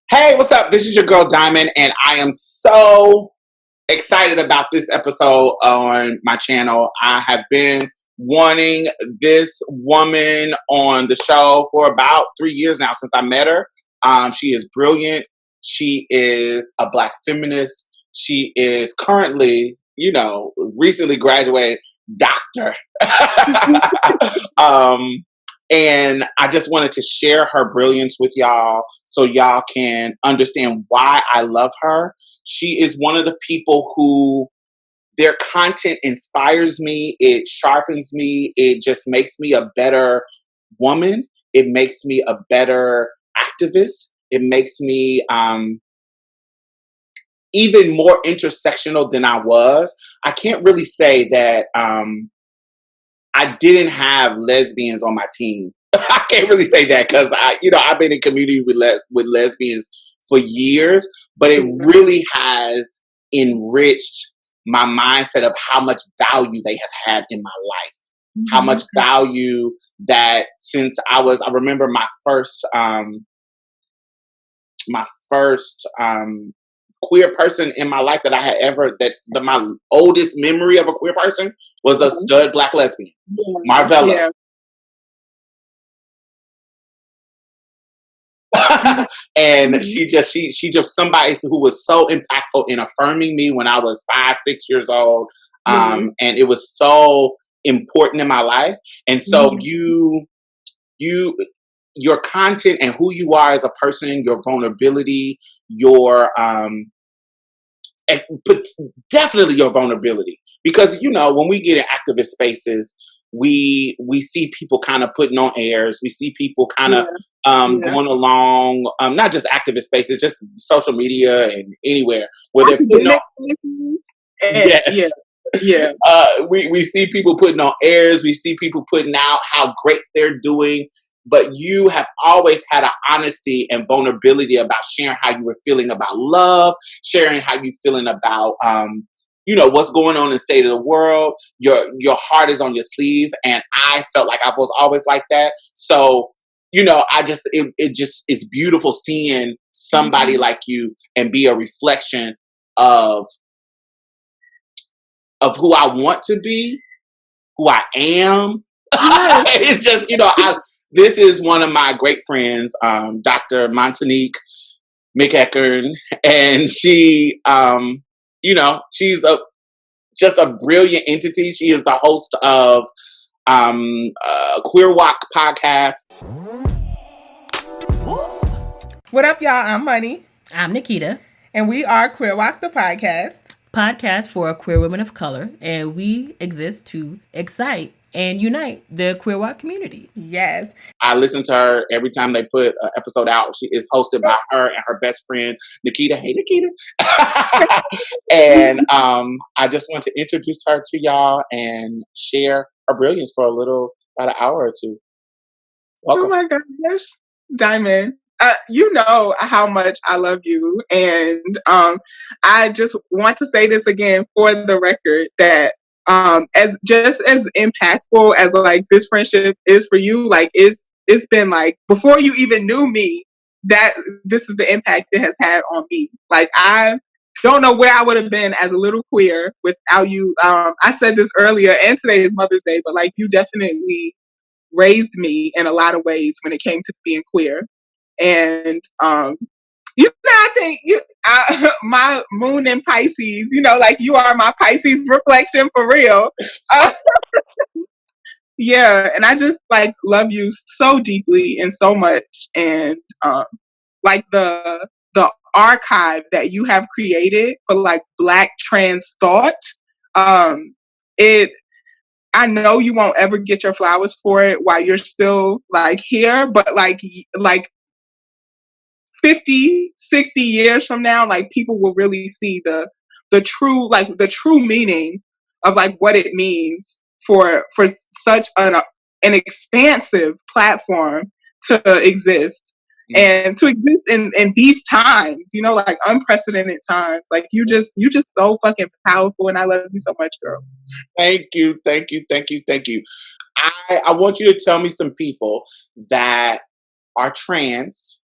Hey, what's up? This is your girl Diamond, and I am so excited about this episode on my channel. I have been wanting this woman on the show for about 3 years now since I met her. She is brilliant. She is a Black feminist. She is currently, recently graduated doctor. um, and I just wanted to share her brilliance with y'all so y'all can understand why I love her. She is one of the people who their content inspires me. It sharpens me. It just makes me a better woman. It makes me a better activist. It makes me even more intersectional than I was. I can't really say that I didn't have lesbians on my team. I can't really say that because I've been in community with lesbians for years, but it really has enriched my mindset of how much value they have had in my life. How much value that since I remember my first queer person in my life that I had my oldest memory of a queer person was the stud Black lesbian, Marvella. Yeah. And she just somebody who was so impactful in affirming me when I was 5-6 years old. And it was so important in my life. And so your content and who you are as a person, your vulnerability, but definitely your vulnerability, because when we get in activist spaces, we see people kind of putting on airs. We see people kind of going along, not just activist spaces, just social media and anywhere where they're putting on. Yes. Yeah. We see people putting on airs. We see people putting out how great they're doing. But you have always had an honesty and vulnerability about sharing how you were feeling about love, sharing how you feeling about, what's going on in the state of the world. Your heart is on your sleeve. And I felt like I was always like that. So, it's beautiful seeing somebody like you and be a reflection of who I want to be, who I am. It's just, this is one of my great friends, Dr. Montanique McEachern, and she, she's just a brilliant entity. She is the host of Queer Walk podcast. What up, y'all? I'm Money. I'm Nikita. And we are Queer Walk the podcast for queer women of color. And we exist to excite and unite the Queer Walk community. Yes. I listen to her every time they put an episode out. She is hosted by her and her best friend, Nikita. Hey, Nikita. And I just want to introduce her to y'all and share her brilliance for about an hour or two. Welcome. Oh my gosh, Diamond. You know how much I love you, and I just want to say this again for the record that as impactful as like this friendship is for you, like it's been like before you even knew me, that this is the impact it has had on me. Like I don't know where I would have been as a little queer without you. I said this earlier, and today is Mother's Day, but like you definitely raised me in a lot of ways when it came to being queer. And I think my moon in Pisces, like you are my Pisces reflection for real. Yeah, and I just like love you so deeply and so much, and like the archive that you have created for like Black trans thought. It I know you won't ever get your flowers for it while you're still like here, but like 50, 60 years from now, like people will really see the true meaning of like what it means for such an expansive platform to exist. And to exist in these times, like unprecedented times, like you just so fucking powerful, and I love you so much, girl. Thank you. I want you to tell me some people that are trans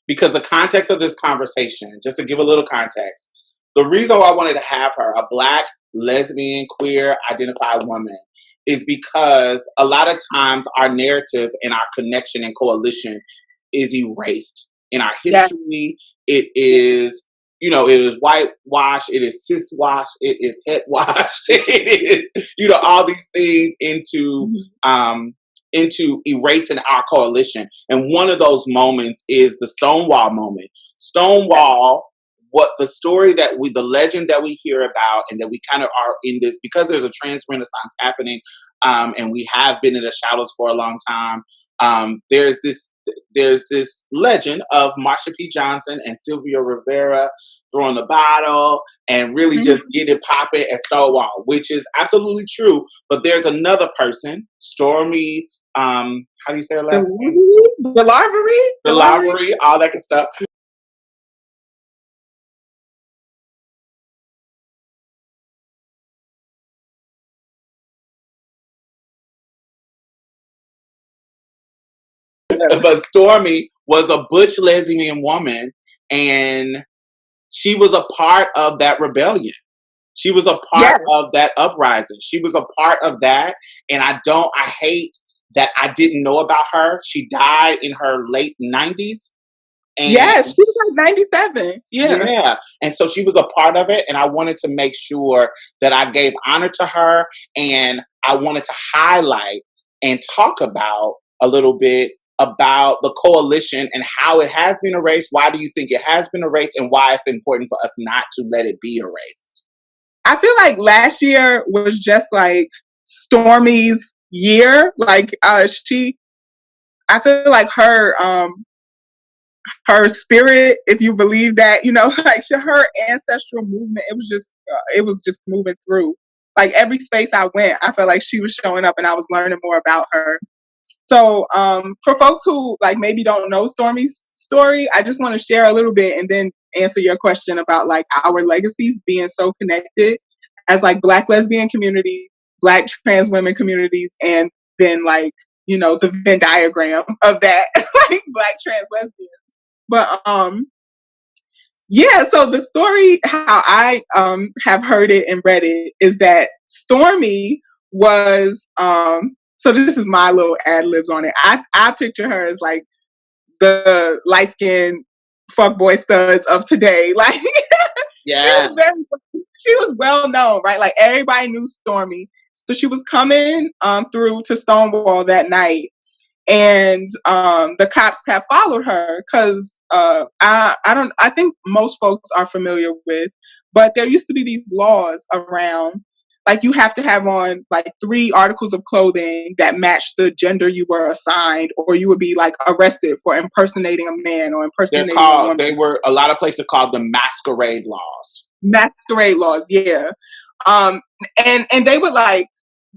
because the context of this conversation, just to give a little context, the reason why I wanted to have her, a Black, lesbian, queer, identified woman, is because a lot of times our narrative and our connection and coalition is erased in our history. It is, it is whitewash, it is ciswash, it is headwash, it is, all these things into erasing our coalition. And one of those moments is the Stonewall moment. Stonewall, what the legend that we hear about, and that we kind of are in this, because there's a trans renaissance happening, and we have been in the shadows for a long time. There's this legend of Marsha P. Johnson and Sylvia Rivera throwing the bottle and really just get it popping at Stonewall, which is absolutely true. But there's another person, Stormy, how do you say her last name? DeLarvery, all that good stuff. But Stormy was a butch lesbian woman, and she was a part of that rebellion. She was a part of that uprising. She was a part of that. And I hate that I didn't know about her. She died in her late 90s. And she was like 97. Yeah. And so she was a part of it. And I wanted to make sure that I gave honor to her. And I wanted to highlight and talk about a little bit about the coalition and how it has been erased. Why do you think it has been erased, and why it's important for us not to let it be erased? I feel like last year was just like Stormy's year. Like I feel like her spirit, if you believe that, like her ancestral movement, it was just moving through. Like every space I went, I felt like she was showing up and I was learning more about her. So for folks who like maybe don't know Stormy's story, I just want to share a little bit and then answer your question about like our legacies being so connected as like Black lesbian community, Black trans women communities, and then like, the Venn diagram of that, like Black trans lesbians. But so the story, how I have heard it and read it, is that Stormy was so this is my little ad libs on it. I picture her as like the light skinned fuckboy studs of today. Like she was well known, right? Like everybody knew Stormy. So she was coming through to Stonewall that night. And the cops have followed her because I think most folks are familiar with, but there used to be these laws around, like you have to have on like 3 articles of clothing that match the gender you were assigned, or you would be like arrested for impersonating a man or impersonating a woman. They were, a lot of places called the masquerade laws. Masquerade laws, yeah. And they would like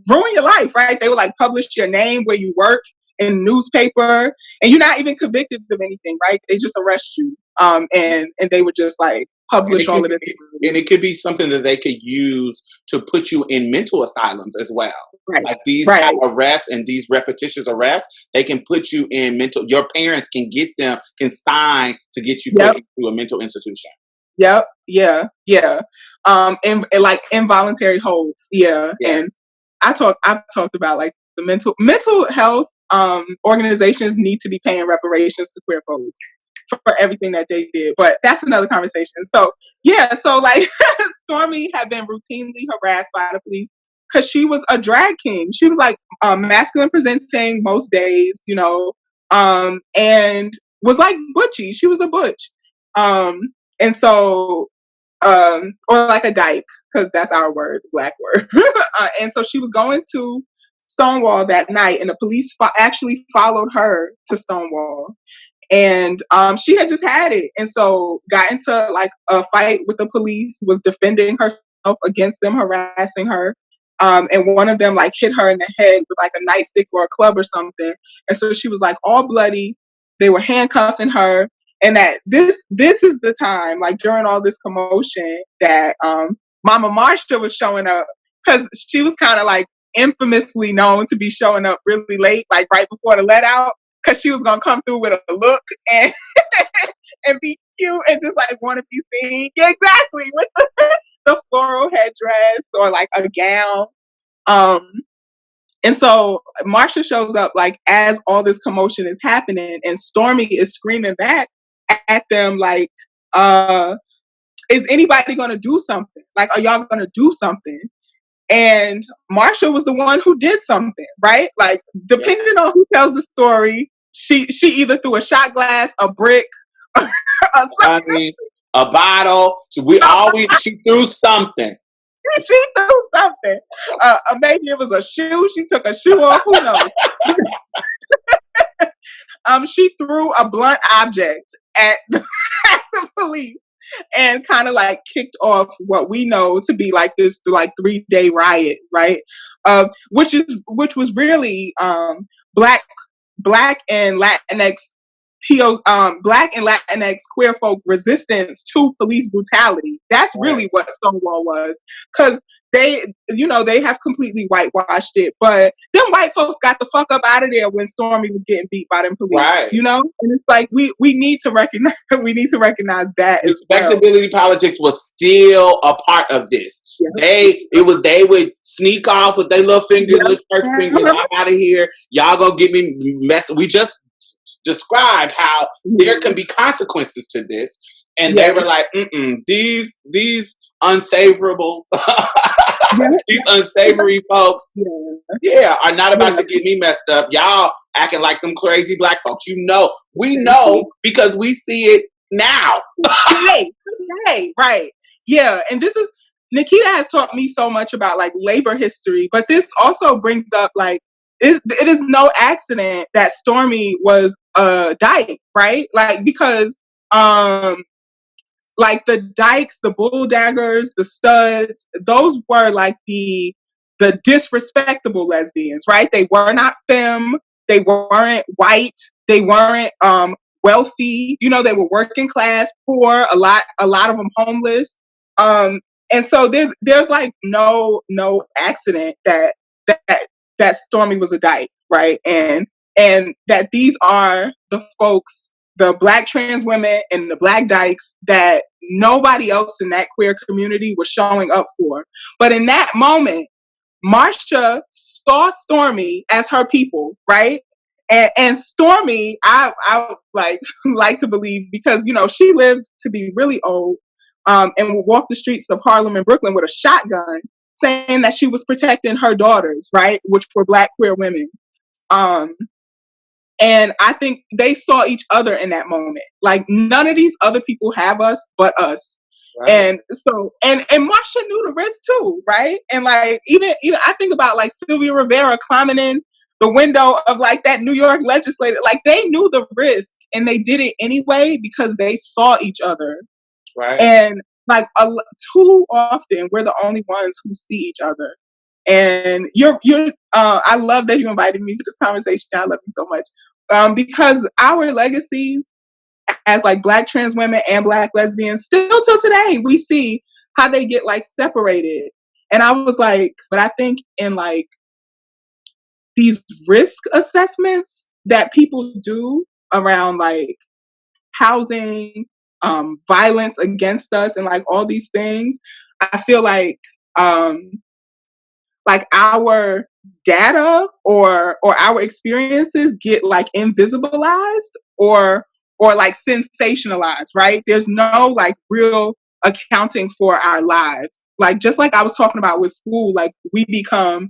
ruin your life, right? They would like publish your name, where you work, in newspaper, and you're not even convicted of anything, right? They just arrest you, and they would just like publish all of it. And it could be something that they could use to put you in mental asylums as well. Right. Like these kind of arrests and these repetitious arrests, they can put you in mental. Your parents can sign to get you put into a mental institution. Yep. Yeah. And like involuntary holds. Yeah. And I've talked about like the mental health organizations need to be paying reparations to queer folks for everything that they did, but that's another conversation. So like Stormy had been routinely harassed by the police because she was a drag king. She was like masculine presenting most days, and was like butchy. She was a butch, and so or like a dyke, because that's our word, Black word. And so she was going to Stonewall that night, and the police actually followed her to Stonewall, and she had just had it, and so got into like a fight with the police, was defending herself against them harassing her, and one of them like hit her in the head with like a nightstick or a club or something, and so she was like all bloody. They were handcuffing her, and that this is the time, like during all this commotion, that Mama Marsha was showing up, because she was kind of like infamously known to be showing up really late, like right before the let out, because she was gonna come through with a look, and and be cute and just like want to be seen. Yeah, exactly, with the floral headdress or like a gown. And so Marsha shows up like as all this commotion is happening, and Stormy is screaming back at them like, is anybody gonna do something? Like, are y'all gonna do something? And Marsha was the one who did something, right? Like, depending on who tells the story, she either threw a shot glass, a brick, or something. A bottle. So she threw something. She threw something. Maybe it was a shoe. She took a shoe off. Who knows? She threw a blunt object at the police and kind of like kicked off what we know to be like this like 3-day riot, right? Which was really black and Latinx black and Latinx queer folk resistance to police brutality. That's really what Stonewall was, because they have completely whitewashed it, but them white folks got the fuck up out of there when Stormy was getting beat by them police, right. And it's like we need to recognize that respectability politics was still a part of this. Yeah. They would sneak off with their little fingers, little church fingers. I'm out of here. Y'all gonna get me messed. We just described how there can be consequences to this, and they were like, these unsavorables, these unsavory folks, are not about to get me messed up. Y'all acting like them crazy black folks. We know because we see it now. Right. Yeah, and this is Nikita has taught me so much about like labor history, but this also brings up like it is no accident that Stormy was a dyke, right? Like, because like the dykes, the bull daggers, the studs, those were like the disrespectable lesbians, right? They were not femme, they weren't white, they weren't wealthy, they were working class, poor, a lot of them homeless. And so there's like no accident that Stormy was a dyke, right? And that these are the folks, the black trans women and the black dykes that nobody else in that queer community was showing up for. But in that moment, Marsha saw Stormy as her people, right? And Stormy, I like to believe, because she lived to be really old, and would walk the streets of Harlem and Brooklyn with a shotgun, saying that she was protecting her daughters, right, which were black queer women. And I think they saw each other in that moment. Like, none of these other people have us but us. Right. And so, and Marsha knew the risk too, right? And like, even I think about like Sylvia Rivera climbing in the window of like that New York legislator. Like, they knew the risk and they did it anyway because they saw each other. Right. And like too often, we're the only ones who see each other. And I love that you invited me to this conversation. I love you so much. Because our legacies as like black trans women and black lesbians, still till today, we see how they get like separated. And I was like, but I think in like these risk assessments that people do around like housing, violence against us, and like all these things, I feel like our data or our experiences get like invisibilized or like sensationalized, right? There's no like real accounting for our lives. Like, just like I was talking about with school, like we become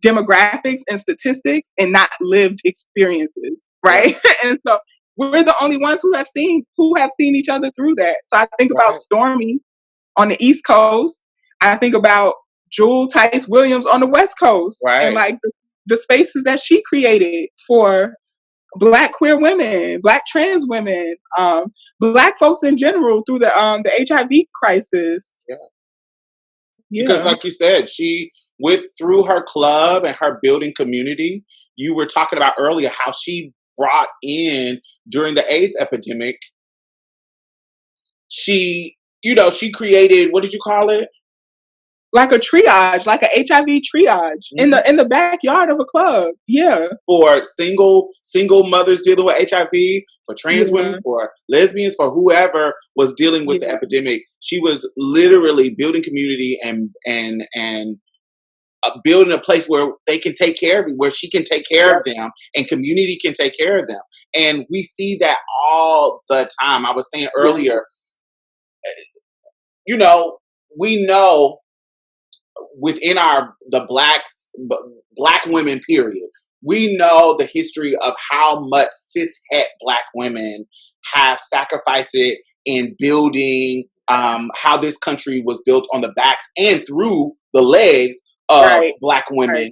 demographics and statistics and not lived experiences, right? And so we're the only ones who have seen each other through that. So I think about Stormy on the East Coast. I think about Jewel Tice Williams on the West Coast, and like the spaces that she created for black queer women, black trans women, black folks in general through the HIV crisis. Because like you said, she through her club and her building community, you were talking about earlier how she brought in during the AIDS epidemic. She created, what did you call it? like a triage, like a HIV triage in the backyard of a club. Yeah. For single mothers dealing with HIV, for trans women, for lesbians, for whoever was dealing with the epidemic. She was literally building community and building a place where they can take care of you, where she can take care of them, and community can take care of them. And we see that all the time. I was saying earlier, you know, we know within the black women period, we know the history of how much cis-het black women have sacrificed it in building how this country was built on the backs and through the legs of black women.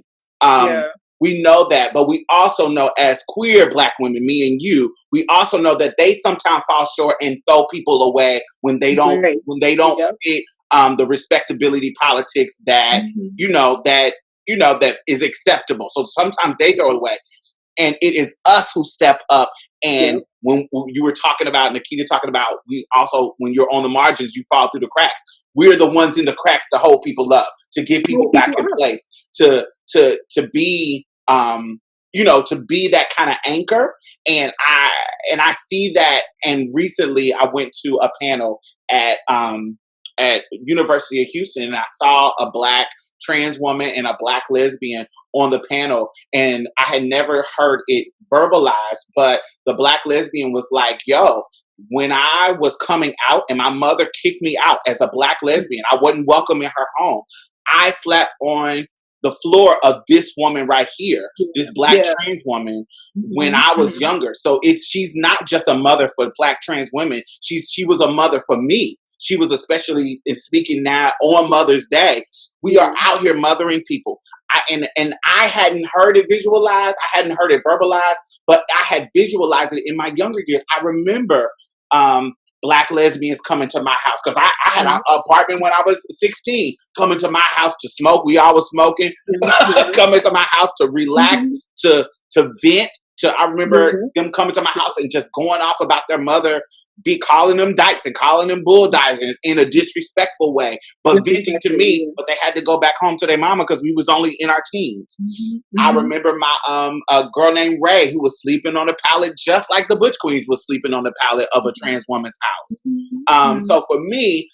We know that, but we also know as queer black women, me and you, we also know that they sometimes fall short and throw people away when they don't fit the respectability politics that that is acceptable. So sometimes they throw it away, and it is us who step up. And when you were talking about, Nikita talking about, we also, when you're on the margins, you fall through the cracks. We're the ones in the cracks to hold people up, to get people back in place, to be to be that kind of anchor. And I see that. And recently I went to a panel at University of Houston, and I saw a black trans woman and a black lesbian on the panel, and I had never heard it verbalized, but the black lesbian was like, yo, when I was coming out and my mother kicked me out as a black lesbian, I wasn't welcome in her home. I slept on the floor of this woman right here, this black trans woman, when I was younger. So she's not just a mother for black trans women. She was a mother for me. She was, especially in speaking now on Mother's Day. We are out here mothering people. I hadn't heard it visualized. I hadn't heard it verbalized, but I had visualized it in my younger years. I remember black lesbians coming to my house, because I had an apartment when I was 16, coming to my house to smoke. We all was smoking, coming to my house to relax, to vent. I remember them coming to my house and just going off about their mother, calling them dykes and calling them bulldoggers in a disrespectful way, but venting to me. But they had to go back home to their mama because we was only in our teens. I remember my a girl named Ray who was sleeping on a pallet just like the Butch Queens was sleeping on the pallet of a trans woman's house. So for me,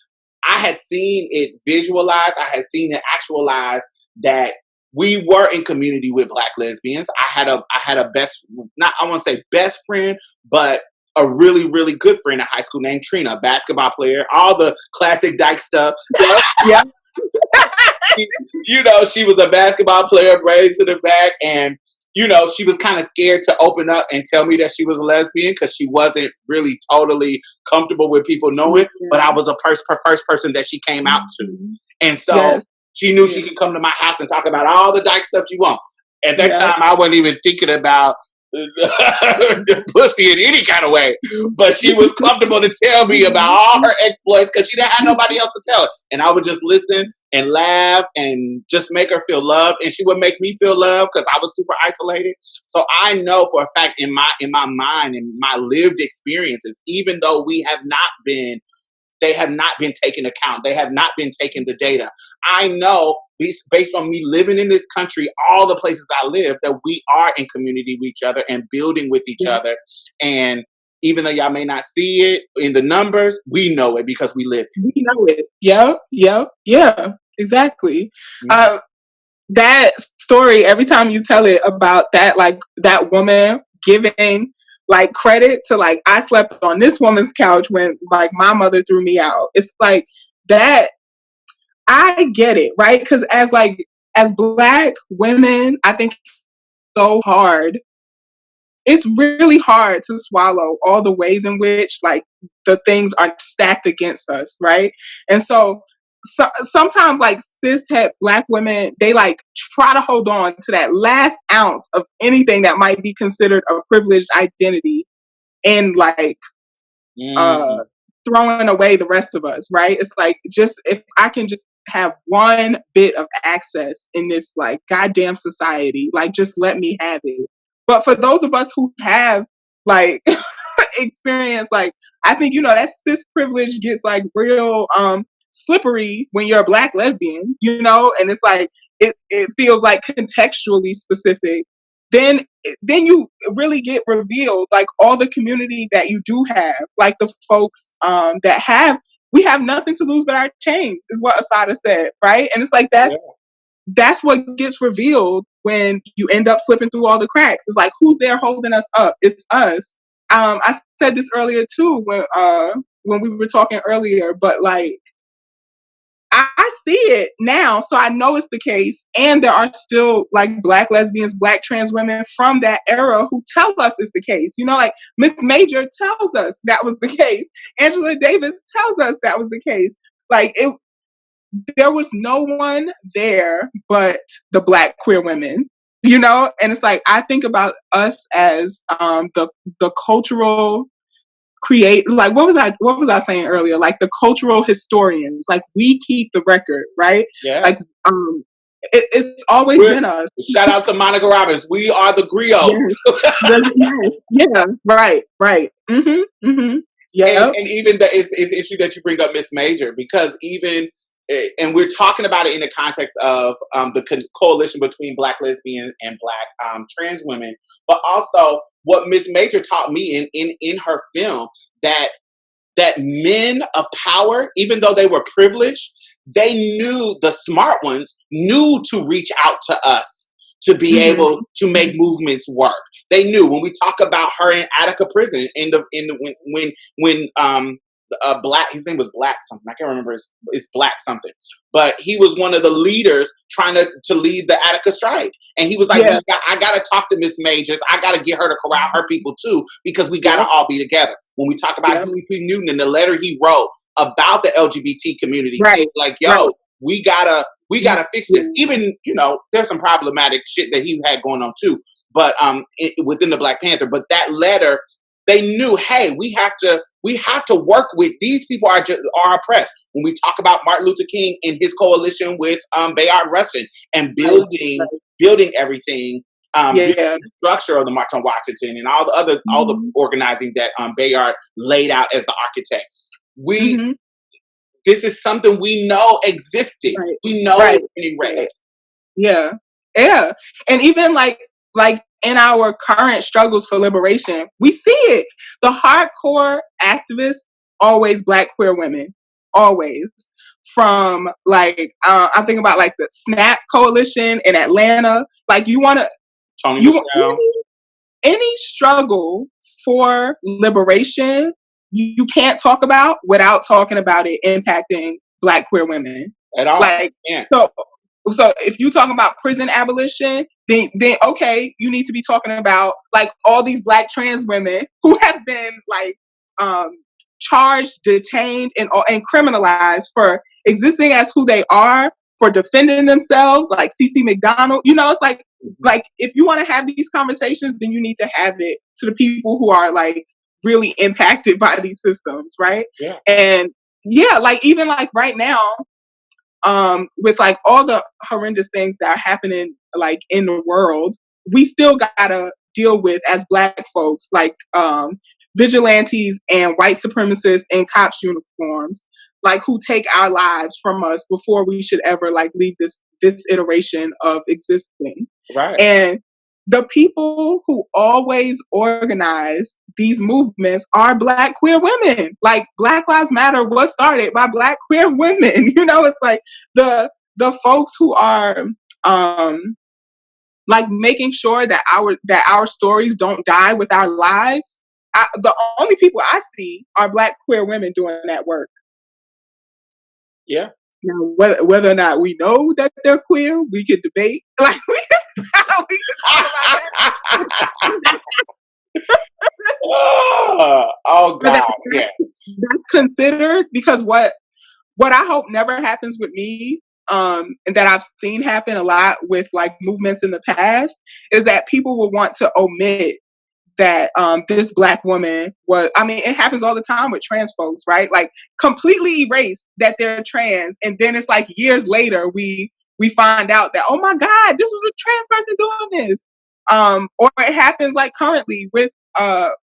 I had seen it visualized. I had seen it actualized that we were in community with black lesbians. I had a best, not, I want to say best friend, but a really, really good friend in high school named Trina, a basketball player, all the classic dyke stuff. Yeah. She was a basketball player, braids to the back, and she was kind of scared to open up and tell me that she was a lesbian because she wasn't really totally comfortable with people knowing, but I was her first person that she came out to. And so she knew she could come to my house and talk about all the dyke stuff she wants. At that time, I wasn't even thinking about the pussy in any kind of way. But she was comfortable to tell me about all her exploits because she didn't have nobody else to tell it. And I would just listen and laugh and just make her feel loved. And she would make me feel loved because I was super isolated. So I know for a fact in my mind and my lived experiences, even though they have not been taken account. They have not been taking the data. I know, based on me living in this country, all the places I live, that we are in community with each other and building with each other. And even though y'all may not see it in the numbers, we know it because we live it. We know it. Yeah, exactly. That story, every time you tell it about that, like that woman giving like credit to like, I slept on this woman's couch when like my mother threw me out. It's like that. I get it, right? Because as black women, I think it's so hard. It's really hard to swallow all the ways in which like the things are stacked against us, right? And so sometimes like cis-het black women, they like try to hold on to that last ounce of anything that might be considered a privileged identity and like throwing away the rest of us, right? It's like, just if I can just have one bit of access in this like goddamn society, like just let me have it. But for those of us who have like experience, like I think that cis privilege gets like real slippery when you're a Black lesbian, you know, and it's like it feels like contextually specific. Then you really get revealed like all the community that you do have, like the folks that have we have nothing to lose but our chains, is what Asada said, right? And it's like that's what gets revealed when you end up slipping through all the cracks. It's like, who's there holding us up? It's us. I said this earlier too when we were talking earlier, but like I see it now, so I know it's the case. And there are still like Black lesbians, Black trans women from that era who tell us it's the case. You know, like Miss Major tells us that was the case. Angela Davis tells us that was the case. Like there was no one there but the Black queer women, you know. And it's like I think about us as the cultural like what was I saying earlier, like the cultural historians, like we keep the record, right? Yeah. Like it's always been us. Shout out to Monica Robbins. We are the griots. Yeah, right. Yeah. And even it's interesting that you bring up Miss Major, because even and we're talking about it in the context of the coalition between Black lesbians and Black trans women, but also what Miss Major taught me in her film, that men of power, even though they were privileged, they knew, the smart ones knew to reach out to us to be able to make movements work. They knew. When we talk about her in Attica prison, when Black, his name was Black something, I can't remember, it's Black something, but he was one of the leaders trying to lead the Attica strike, and he was like, I gotta talk to Miss Majors, I gotta get her to corral her people too, because we gotta all be together. When we talk about Huey P. Newton and the letter he wrote about the LGBT community, saying like, yo, we gotta fix this. Even, you know, there's some problematic shit that he had going on too, but within the Black Panther, but that letter, they knew, hey, we have to work with these people are oppressed. When we talk about Martin Luther King and his coalition with Bayard Rustin and building everything, the structure of the March on Washington and all the organizing that Bayard laid out as the architect. This is something we know existed. We know it's been erased. Yeah. And even like in our current struggles for liberation, we see it. The hardcore activists, always Black queer women, always. From like, I'm thinking about like the SNAP coalition in Atlanta. Like any struggle for liberation, you can't talk about without talking about it impacting Black queer women at all. Like, so if you talk about prison abolition, then okay, you need to be talking about like all these Black trans women who have been like charged, detained, and criminalized for existing as who they are, for defending themselves, like CeCe McDonald. You know, it's like if you want to have these conversations, then you need to have it to the people who are like really impacted by these systems, right? Yeah. And like even like right now, with like all the horrendous things that are happening like in the world, we still gotta deal with, as Black folks, like vigilantes and white supremacists in cops uniforms, like who take our lives from us before we should ever like leave this iteration of existing. Right. And the people who always organize these movements are Black queer women. Like Black Lives Matter was started by Black queer women. You know, it's like the folks who are like making sure that our stories don't die with our lives. The only people I see are Black queer women doing that work. Yeah. Now, whether or not we know that they're queer, we could debate. Like we could talk about that. Oh God, yes. That's considered, because what I hope never happens with me, and that I've seen happen a lot with like movements in the past, is that people will want to omit that this Black woman was, I mean, it happens all the time with trans folks, right? Like completely erase that they're trans, and then it's like years later we find out that, oh my God, this was a trans person doing this. Or it happens like currently with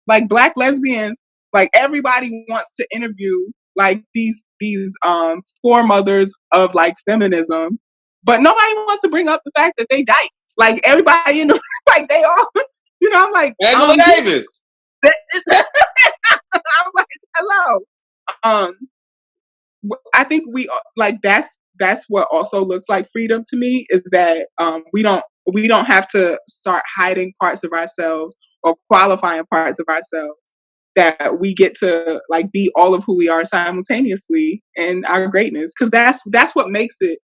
like Black lesbians. Like everybody wants to interview like these foremothers of like feminism, but nobody wants to bring up the fact that they dykes. Like everybody in the like they all, I'm like Angela Davis. I'm like, hello. I think we like that's what also looks like freedom to me, is that we don't have to start hiding parts of ourselves or qualifying parts of ourselves, that we get to like be all of who we are simultaneously in our greatness, because that's what makes it.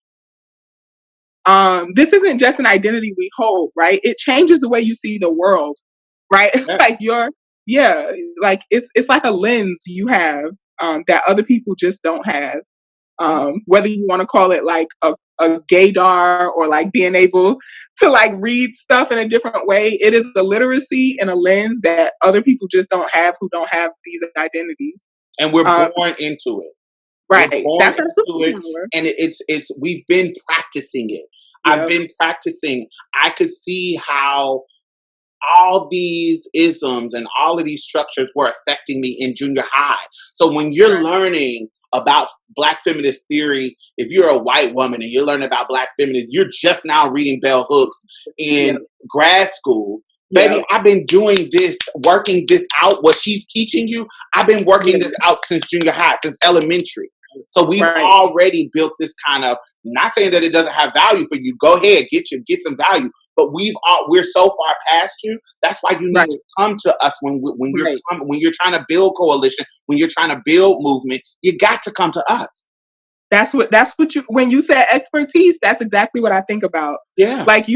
This isn't just an identity we hold, right? It changes the way you see the world, right? Yes. Like it's like a lens you have that other people just don't have. Whether you want to call it like a gaydar, or like being able to like read stuff in a different way, it is a literacy and a lens that other people just don't have, who don't have these identities. And we're born into it. Right. We're born That's our into superpower. it, and it's we've been practicing it. Yep. I've been practicing. I could see how all these isms and all of these structures were affecting me in junior high. So when you're learning about Black feminist theory, if you're a white woman and you're learning about Black feminism, you're just now reading bell hooks in grad school. Baby, I've been doing this, working this out, what she's teaching you. I've been working this out since junior high, since elementary. So we've already built this kind of, not saying that it doesn't have value for you. Go ahead, get some value. But we're so far past you. That's why you need to come to us when you're trying to build coalition, when you're trying to build movement. You got to come to us. That's what you, when you said expertise, that's exactly what I think about. Yeah, like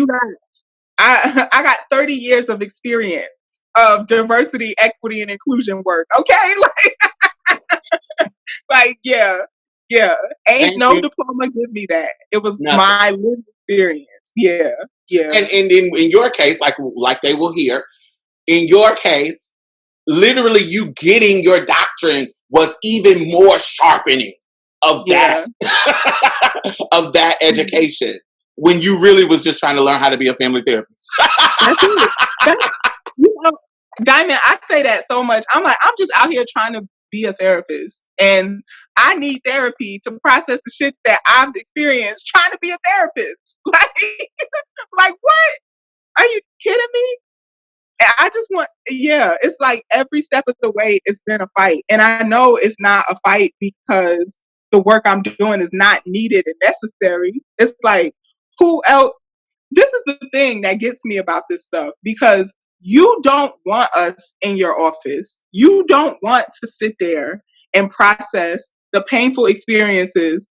I got 30 years of experience of diversity, equity, and inclusion work. Okay, like yeah. Ain't no diploma give me that. It was my lived experience. Yeah. And in your case, like they will hear, in your case, literally you getting your doctrine was even more sharpening of that of that education, when you really was just trying to learn how to be a family therapist. That's it. Diamond, I say that so much. I'm just out here trying to be a therapist, and I need therapy to process the shit that I've experienced trying to be a therapist. Like what? Are you kidding me? I just want, it's like every step of the way it's been a fight. And I know it's not a fight because the work I'm doing is not needed and necessary. It's like, who else? This is the thing that gets me about this stuff, because you don't want us in your office. You don't want to sit there and process the painful experiences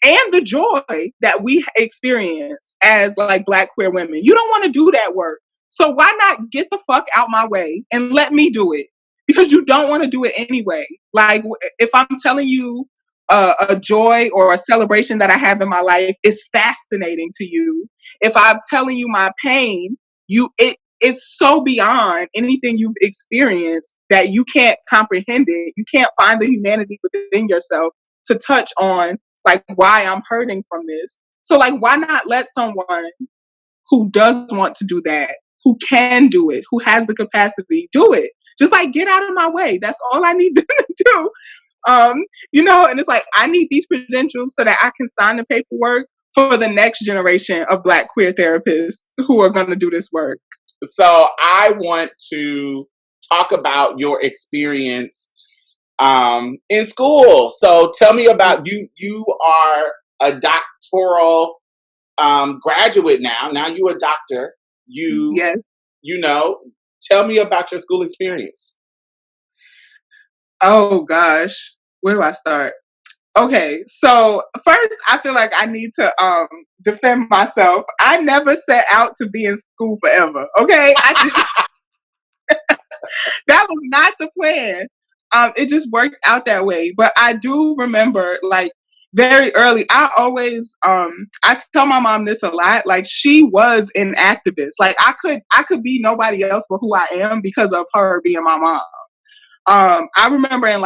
and the joy that we experience as like Black queer women. You don't want to do that work. So why not get the fuck out my way and let me do it? Because you don't want to do it anyway. Like if I'm telling you a joy or a celebration that I have in my life is fascinating to you, if I'm telling you my pain, it's so beyond anything you've experienced that you can't comprehend it. You can't find the humanity within yourself to touch on like why I'm hurting from this. So like, why not let someone who does want to do that, who can do it, who has the capacity, do it? Just like get out of my way. That's all I need to do. And it's like, I need these credentials so that I can sign the paperwork for the next generation of Black queer therapists who are going to do this work. So I want to talk about your experience in school. So tell me about you. You are a doctoral graduate now. Now you a doctor. Tell me about your school experience. Oh gosh, where do I start? Okay, so first I feel like I need to defend myself. I never set out to be in school forever. Okay, that was not the plan. It just worked out that way. But I do remember, like, very early, I always I tell my mom this a lot. Like, she was an activist. Like, I could be nobody else but who I am because of her being my mom. I remember in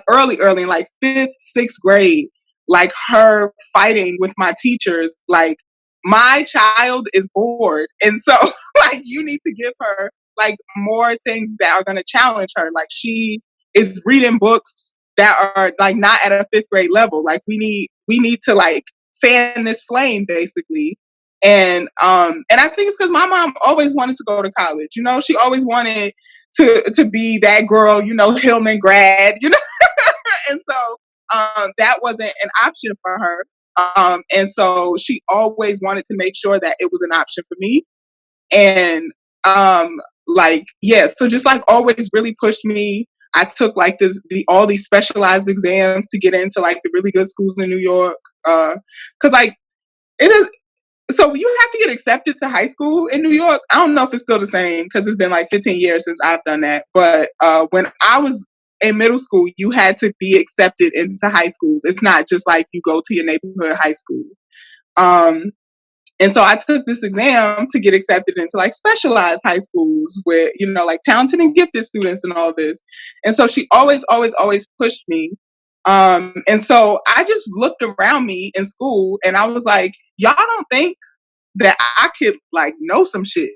early in like 5th, 6th grade, like her fighting with my teachers, like, my child is bored. And so like, you need to give her like more things that are going to challenge her. Like, she is reading books that are like not at a fifth grade level. Like we need to like fan this flame basically. And I think it's because my mom always wanted to go to college. You know, she always wanted to be that girl, you know, Hillman grad, you know. And so that wasn't an option for her. And so she always wanted to make sure that it was an option for me. And like, yeah, so just like always really pushed me. I took like all these specialized exams to get into like the really good schools in New York. Cause like it is, so you have to get accepted to high school in New York. I don't know if it's still the same because it's been like 15 years since I've done that. But when I was in middle school, you had to be accepted into high schools. It's not just like you go to your neighborhood high school. And so I took this exam to get accepted into like specialized high schools with, you know, like talented and gifted students and all this. And so she always, always, always pushed me. And so I just looked around me in school and I was like, y'all don't think that I could like know some shit.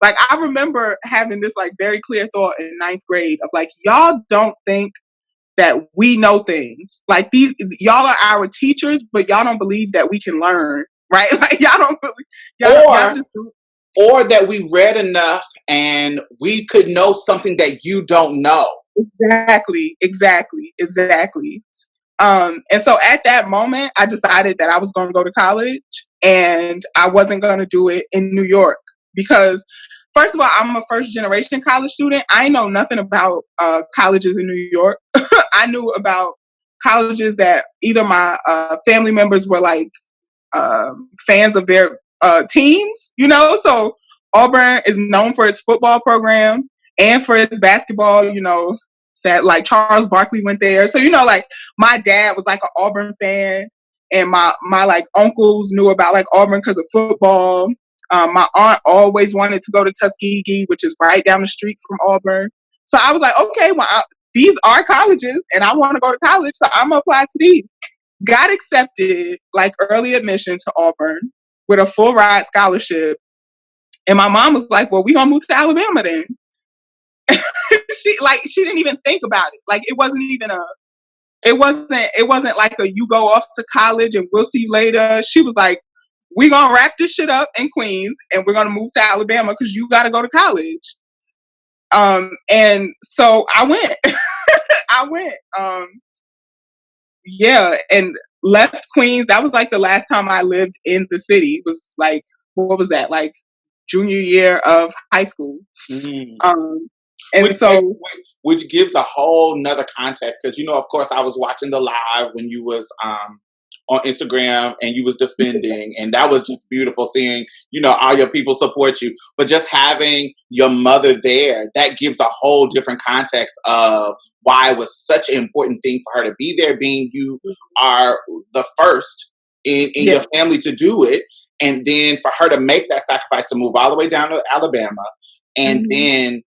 Like I remember having this like very clear thought in ninth grade of like, y'all don't think that we know things. Like y'all are our teachers, but y'all don't believe that we can learn, right? Like y'all don't believe, y'all just or that we read enough and we could know something that you don't know. Exactly. And so at that moment, I decided that I was going to go to college and I wasn't going to do it in New York because, first of all, I'm a first generation college student. I know nothing about colleges in New York. I knew about colleges that either my family members were like fans of their teams, you know? So Auburn is known for its football program and for its basketball, you know. That like Charles Barkley went there. So, you know, like my dad was like an Auburn fan and my like uncles knew about like Auburn because of football. My aunt always wanted to go to Tuskegee, which is right down the street from Auburn. So I was like, okay, well, these are colleges and I want to go to college. So I'm going to apply to these. Got accepted like early admission to Auburn with a full ride scholarship. And my mom was like, well, we going to move to Alabama then. She didn't even think about it. Like it wasn't like a you go off to college and we'll see you later. She was like, we're gonna wrap this shit up in Queens and we're gonna move to Alabama because you gotta go to college. And so I went. Yeah, and left Queens. That was like the last time I lived in the city. It was like, what was that? Like junior year of high school. Mm. And which gives a whole nother context because, you know, of course, I was watching the live when you was on Instagram and you was defending, and that was just beautiful seeing, you know, all your people support you. But just having your mother there, that gives a whole different context of why it was such an important thing for her to be there, being you are the first in your family to do it. And then for her to make that sacrifice to move all the way down to Alabama and then,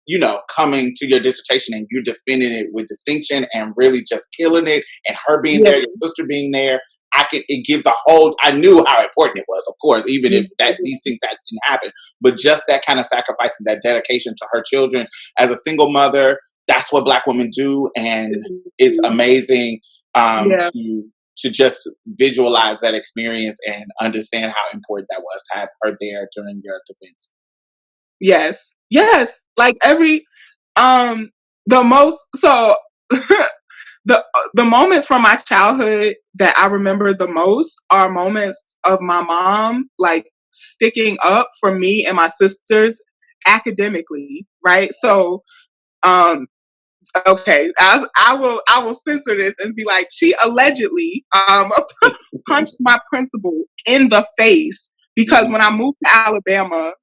you know, coming to your dissertation and you defending it with distinction and really just killing it, and her being there, your sister being there, it gives a whole, I knew how important it was, of course, even if these things that didn't happen, but just that kind of sacrifice and that dedication to her children as a single mother, that's what Black women do. And it's amazing to just visualize that experience and understand how important that was to have her there during your defense. Yes. Like the moments from my childhood that I remember the most are moments of my mom like sticking up for me and my sisters academically, right? So okay, I will censor this and be like, she allegedly punched my principal in the face because when I moved to Alabama,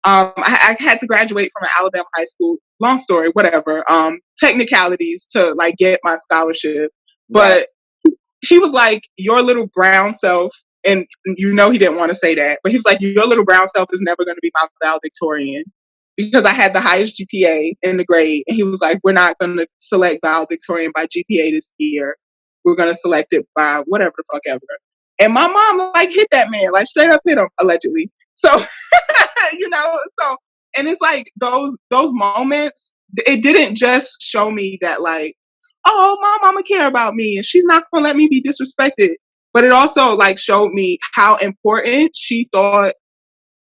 I had to graduate from an Alabama high school. Long story, whatever. Technicalities to like get my scholarship, but he was like, "Your little brown self," and you know he didn't want to say that, but he was like, "Your little brown self is never going to be my valedictorian," because I had the highest GPA in the grade, and he was like, "We're not going to select valedictorian by GPA this year. We're going to select it by whatever the fuck ever." And my mom like hit that man, like straight up hit him allegedly. So. You know, so, and it's like those moments, it didn't just show me that like, oh, my mama care about me and she's not gonna let me be disrespected. But it also like showed me how important she thought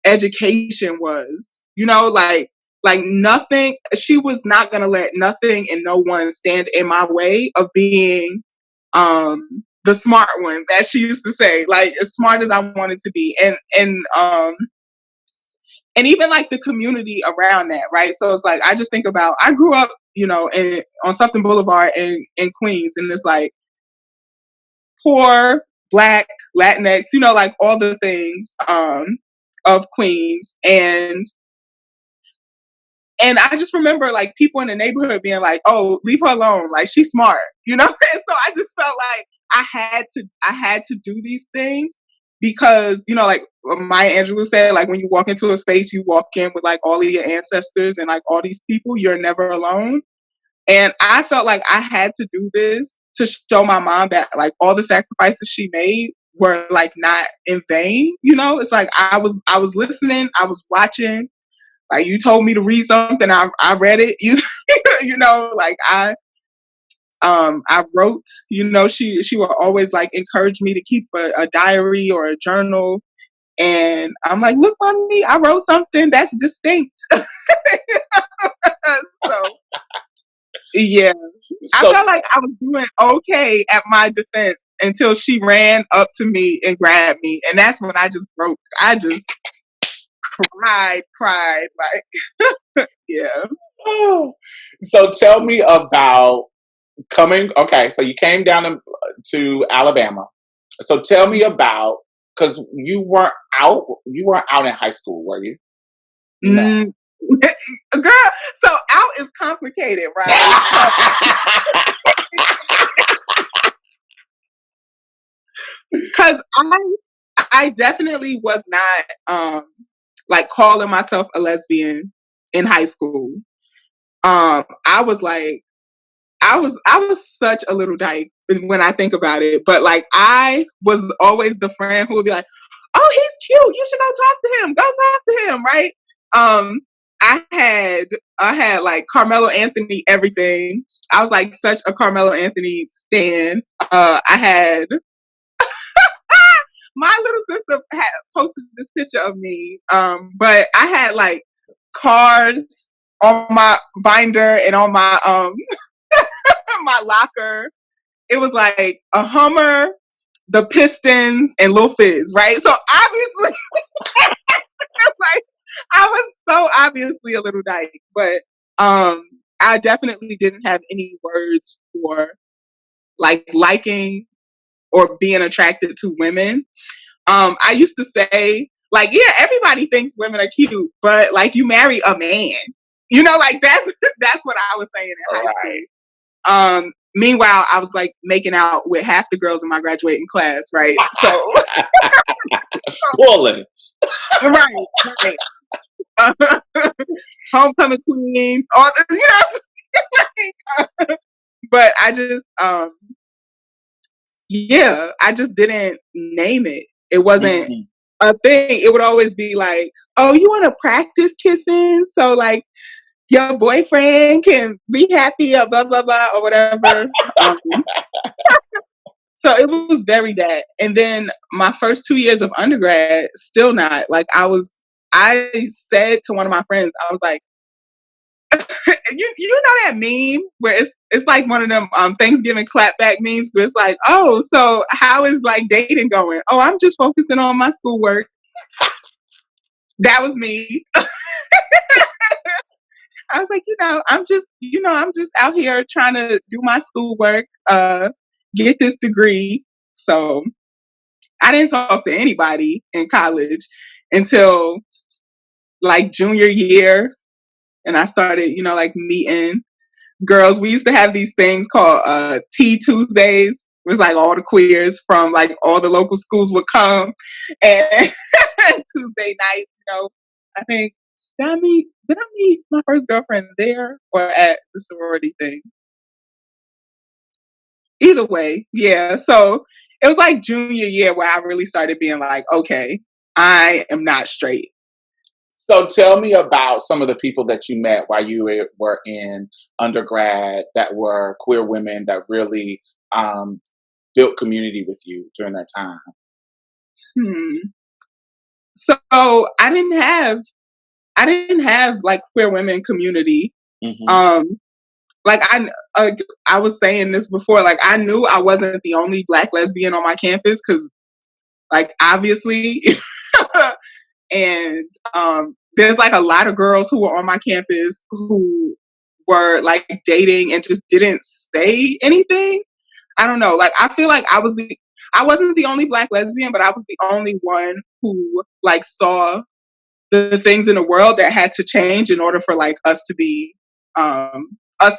education was. You know, like nothing, she was not gonna let nothing and no one stand in my way of being the smart one, that she used to say, like as smart as I wanted to be. And even like the community around that, right? So it's like I just think about, I grew up, you know, on Sufton Boulevard in Queens, and it's like poor, Black, Latinx, you know, like all the things of Queens. And I just remember like people in the neighborhood being like, "Oh, leave her alone. Like she's smart," you know. And so I just felt like I had to do these things because, you know, like Maya Angelou said, like when you walk into a space, you walk in with like all of your ancestors and like all these people. You're never alone. And I felt like I had to do this to show my mom that like all the sacrifices she made were like not in vain. You know, it's like I was listening, I was watching. Like you told me to read something, I read it. You know, like I wrote. You know, she would always like encourage me to keep a diary or a journal, and I'm like, look, mommy, I wrote something that's distinct. So yeah, I So felt like I was doing okay at my defense until she ran up to me and grabbed me, and that's when I just broke. I just cried like yeah. so tell me about coming. Okay, so you came down to Alabama. So tell me about, because you weren't out in high school, were you? No. Girl, so out is complicated, right? Because I definitely was not like calling myself a lesbian in high school. I was like, I was such a little dyke when I think about it. But like I was always the friend who would be like, "Oh, he's cute. You should go talk to him. Go talk to him." Right? Um, I had like Carmelo Anthony everything. I was like such a Carmelo Anthony stan. I had my little sister had posted this picture of me. But I had like cars on my binder and on my my locker. It was like a Hummer, the Pistons, and Lil Fizz, right? So obviously, like I was so obviously a little dyke, but I definitely didn't have any words for like liking or being attracted to women. I used to say, like, yeah, everybody thinks women are cute, but like you marry a man. You know, like that's what I was saying in high school. Meanwhile, I was like making out with half the girls in my graduating class, right? So Pulling. right. Homecoming queen, all this, you know. But I just yeah, I just didn't name it. It wasn't a thing. It would always be like, oh, you want to practice kissing? So like your boyfriend can be happy or blah, blah, blah, or whatever. So it was very that. And then my first 2 years of undergrad, still not. Like I said to one of my friends, I was like, you know that meme where it's like one of them Thanksgiving clapback memes where it's like, oh, so how is like dating going? Oh, I'm just focusing on my schoolwork. That was me. I was like, I'm just out here trying to do my schoolwork, get this degree. So I didn't talk to anybody in college until like junior year. And I started, like meeting girls. We used to have these things called Tea Tuesdays. It was like all the queers from like all the local schools would come. And Tuesday nights, I think, did I meet my first girlfriend there or at the sorority thing? Either way, yeah. So it was like junior year where I really started being like, okay, I am not straight. So tell me about some of the people that you met while you were in undergrad that were queer women that really built community with you during that time. Hmm. So I didn't have like queer women community. Mm-hmm. Um, like I was saying this before. Like I knew I wasn't the only Black lesbian on my campus because, like, obviously, and there's like a lot of girls who were on my campus who were like dating and just didn't say anything. I don't know. Like I feel like I wasn't the only Black lesbian, but I was the only one who like saw the things in the world that had to change in order for like us to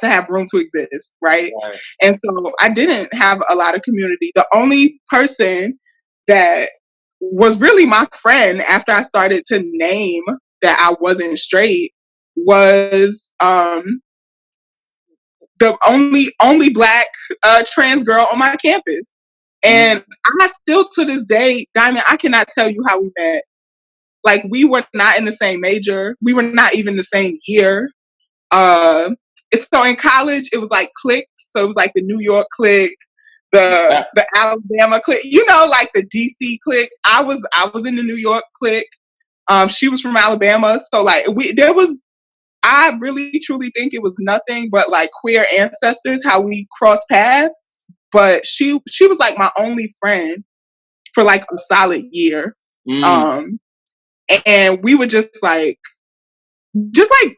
have room to exist, right? Right. And so I didn't have a lot of community. The only person that was really my friend after I started to name that I wasn't straight was the only Black trans girl on my campus. And I still to this day, Diamond, I cannot tell you how we met. Like we were not in the same major. We were not even the same year. Uh, so in college, it was like cliques. So it was like the New York clique, Yeah. the Alabama clique. Like the DC clique. I was in the New York clique. She was from Alabama. So like I really truly think it was nothing but like queer ancestors how we crossed paths. But she was like my only friend for like a solid year. Mm. Um, and we would just like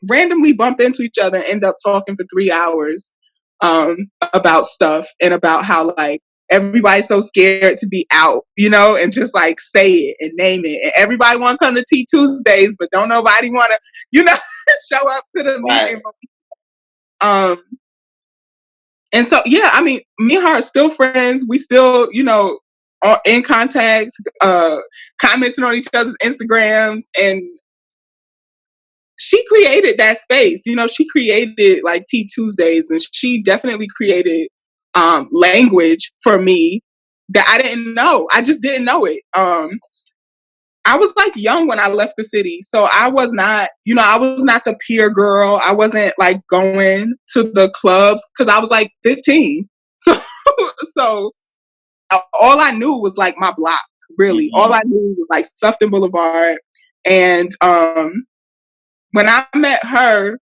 randomly bump into each other and end up talking for 3 hours about stuff and about how like everybody's so scared to be out, and just like say it and name it. And everybody want to come to Tea Tuesdays, but don't nobody want to, show up to the Right. meeting. And so, yeah, I mean, me and her are still friends. We still, are in contact, commenting on each other's Instagrams, and she created that space. She created like Tea Tuesdays, and she definitely created language for me that I didn't know. I just didn't know it. I was like young when I left the city, so I was not, I was not the peer girl. I wasn't like going to the clubs because I was like 15. So, so all I knew was like my block. Really, all I knew was like Sufton Boulevard, and when I met her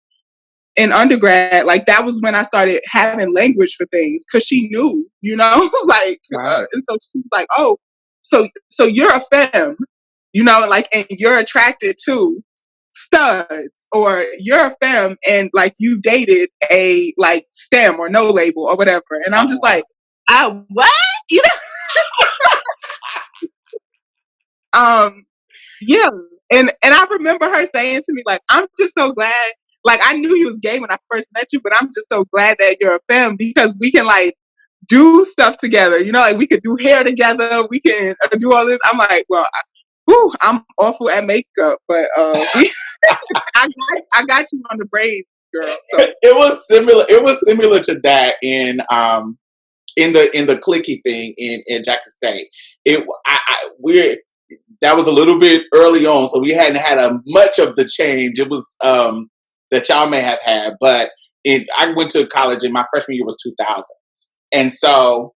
in undergrad, like that was when I started having language for things because she knew, like, Right. and so she was like, "Oh, so you're a femme, like, and you're attracted to studs, or you're a femme and like you dated a like STEM or no label or whatever," and I'm just like, "I what?" Yeah. And I remember her saying to me, like, "I'm just so glad, like I knew you was gay when I first met you, but I'm just so glad that you're a femme because we can like do stuff together, like we could do hair together, we can do all this." I'm like, "Well, I'm awful at makeup, but I got you on the braids, girl." So. It was similar. It was similar to that in the clicky thing in Jackson State. We're that was a little bit early on, so we hadn't had much of the change. It was that y'all may have had, but I went to college and my freshman year was 2000, and so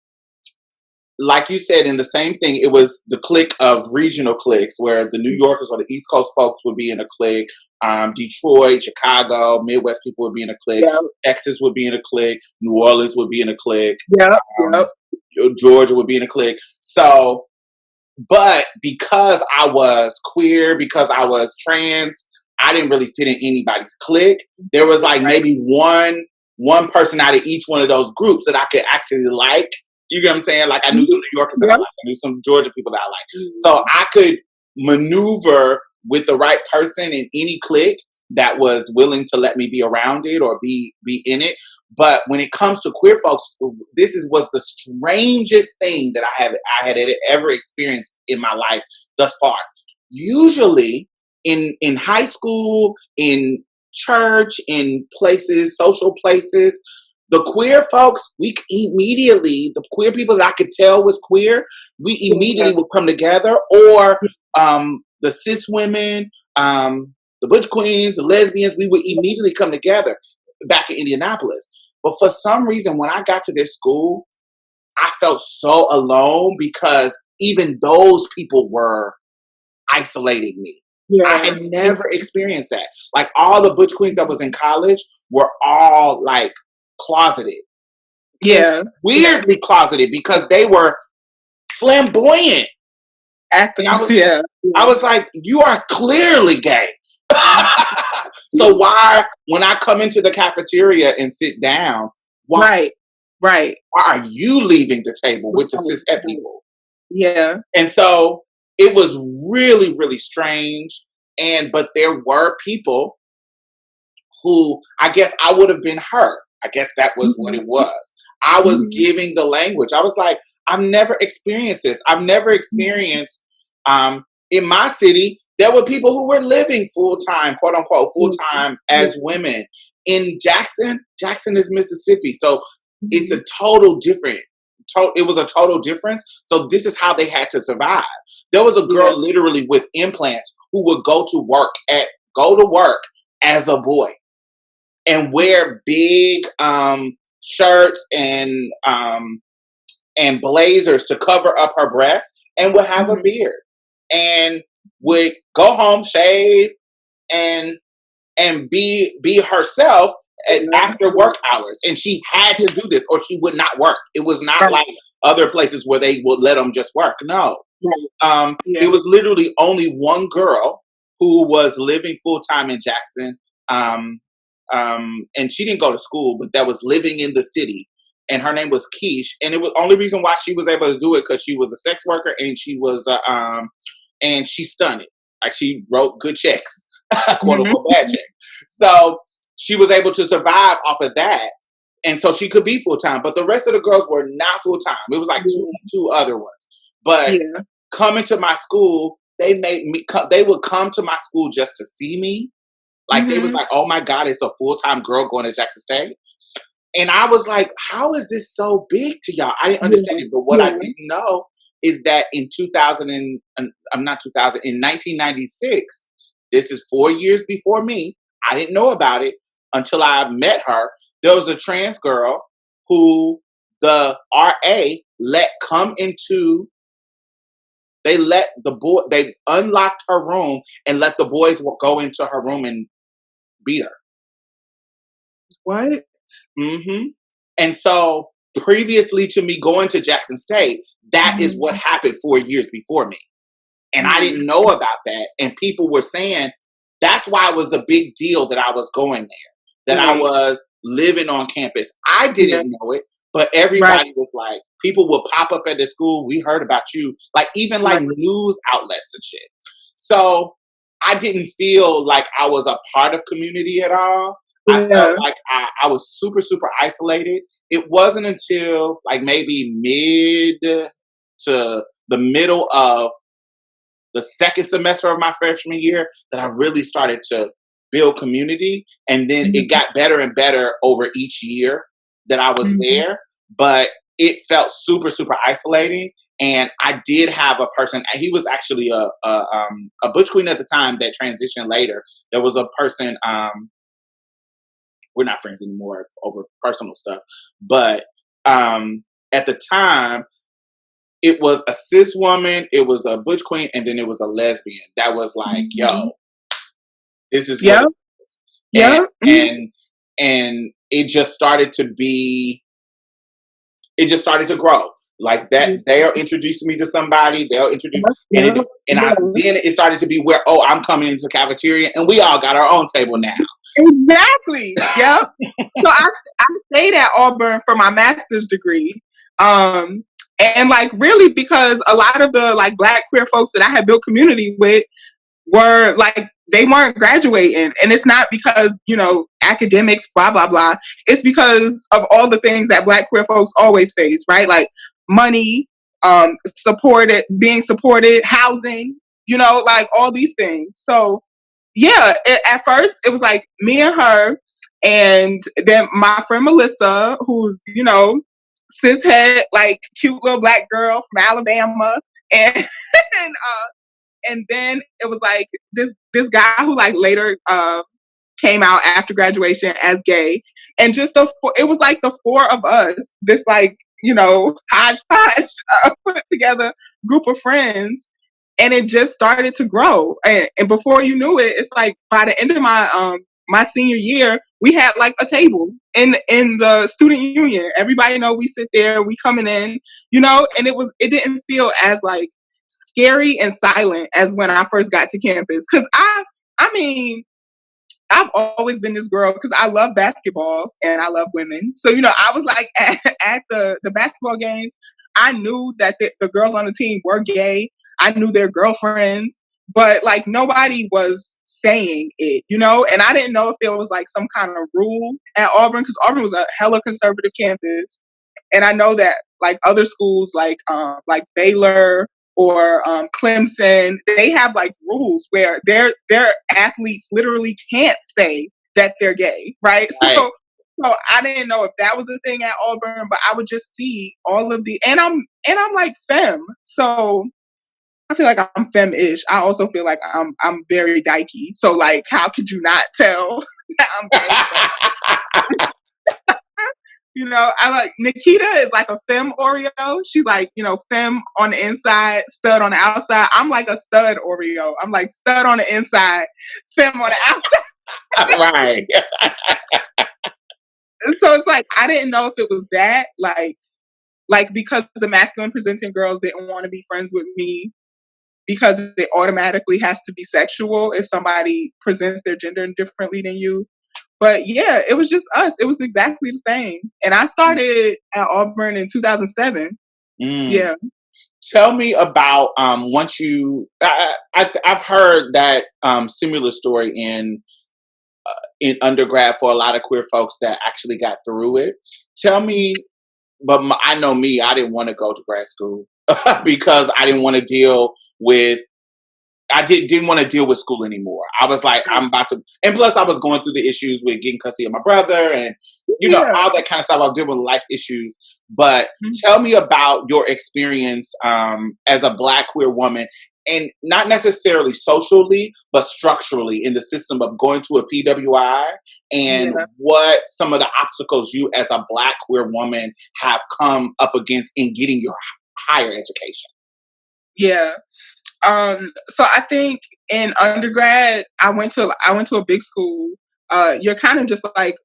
like you said, in the same thing, it was the clique of regional cliques where the New Yorkers or the East Coast folks would be in a clique. Detroit, Chicago, Midwest people would be in a clique. Yep. Texas would be in a clique. New Orleans would be in a clique. Yep. Georgia would be in a clique. So, but because I was queer, because I was trans, I didn't really fit in anybody's clique. There was like maybe one person out of each one of those groups that I could actually like. You get what I'm saying? Like I knew some New Yorkers that I liked. I knew some Georgia people that I liked. So I could maneuver with the right person in any clique that was willing to let me be around it or be in it. But when it comes to queer folks, was the strangest thing that I had ever experienced in my life thus far. Usually in high school, in church, in places, social places, the queer folks, the queer people that I could tell was queer, we immediately would come together. Or the cis women, the butch queens, the lesbians, we would immediately come together back in Indianapolis. But for some reason, when I got to this school, I felt so alone because even those people were isolating me. I had never experienced that. Like all the butch queens that was in college were all like closeted. Yeah. Weirdly closeted because they were flamboyant. Acting. I was like, you are clearly gay. So why, when I come into the cafeteria and sit down, why are you leaving the table with the cishet people? Yeah. And so it was really, really strange. But there were people who I guess I would have been her. I guess that was what it was. I was giving the language. I was like, I've never experienced this. I've never experienced, in my city, there were people who were living full-time, quote unquote, full-time as women. In Jackson is Mississippi. So it's a total different, it was a total difference. So this is how they had to survive. There was a girl literally with implants who would go to work as a boy and wear big shirts and blazers to cover up her breasts and would have a beard and would go home, shave, and be herself after work hours. And she had to do this or she would not work. It was not like other places where they would let them just work. No. It was literally only one girl who was living full-time in Jackson. And she didn't go to school, but that was living in the city. And her name was Keish. And it was only reason why she was able to do it because she was a sex worker and she was and she stunted. Like she wrote good checks, quote unquote bad checks. So she was able to survive off of that. And so she could be full-time. But the rest of the girls were not full-time. It was like two other ones. But coming to my school, they would come to my school just to see me. Like they was like, oh my God, it's a full-time girl going to Jackson State. And I was like, how is this so big to y'all? I didn't understand it. But what I didn't know is that in 1996, this is 4 years before me. I didn't know about it until I met her. There was a trans girl who the RA let come into. They unlocked her room and let the boys go into her room and beat her. What? And so previously to me going to Jackson State, that is what happened 4 years before me. And I didn't know about that. And people were saying that's why it was a big deal that I was going there, that I was living on campus. I didn't know it, but everybody was like, people would pop up at the school. We heard about you, like even like news outlets and shit. So I didn't feel like I was a part of community at all. I felt like I was super, super isolated. It wasn't until like maybe mid to the middle of the second semester of my freshman year that I really started to build community. And then it got better and better over each year that I was there. But it felt super, super isolating. And I did have a person, he was actually a butch queen at the time that transitioned later. There was a person, we're not friends anymore over personal stuff. But at the time, it was a cis woman, it was a butch queen, and then it was a lesbian. That was like, yo, this is what it is. And it just started to be, it just started to grow. Like that, they'll introduce me to somebody, they'll introduce, then it started to be where, I'm coming into the cafeteria, and we all got our own table now. Exactly. Yep. So I stayed at Auburn for my master's degree. And like really because a lot of the like Black queer folks that I had built community with were like, they weren't graduating. And it's not because, academics, blah, blah, blah. It's because of all the things that Black queer folks always face, right? Like money, being supported, housing, like all these things. So yeah, at first it was like me and her, and then my friend Melissa, who's, cishet, like cute little Black girl from Alabama, and and then it was like this guy who like later came out after graduation as gay, and just it was like the four of us, this like, you know, hodgepodge put together group of friends, and it just started to grow, and before you knew it, it's like by the end of my senior year, we had like a table in the student union. Everybody know we sit there, we coming in, you know, and it didn't feel as like scary and silent as when I first got to campus. Cause I mean, I've always been this girl because I love basketball and I love women. So, you know, I was like at the basketball games, I knew that the girls on the team were gay. I knew their girlfriends, but like nobody was saying it, you know? And I didn't know if there was like some kind of rule at Auburn, because Auburn was a hella conservative campus. And I know that like other schools like Baylor or Clemson, they have like rules where their athletes literally can't say that they're gay, right? Right. So I didn't know if that was a thing at Auburn, but I would just see all of and I'm like femme, so I feel like I'm femme-ish. I also feel like I'm very dykey. So like, how could you not tell that I'm gay? You know, I like Nikita is like a femme Oreo. She's like, you know, femme on the inside, stud on the outside. I'm like a stud Oreo. I'm like stud on the inside, femme on the outside. Right. So it's like I didn't know if it was that, like because the masculine presenting girls didn't want to be friends with me because it automatically has to be sexual if somebody presents their gender differently than you. But yeah, it was just us. It was exactly the same. And I started at Auburn in 2007. Yeah. Tell me about once you. I've heard that similar story in undergrad for a lot of queer folks that actually got through it. Tell me, but I know me, I didn't want to go to grad school because I didn't want to deal with. I didn't want to deal with school anymore. I was like, I'm about to, and plus I was going through the issues with getting custody of my brother and, you know, all that kind of stuff. I was dealing with life issues. But tell me about your experience as a Black queer woman, and not necessarily socially, but structurally in the system of going to a PWI, and what some of the obstacles you as a Black queer woman have come up against in getting your higher education. Yeah. So I think in undergrad, I went to a big school. You're kind of just like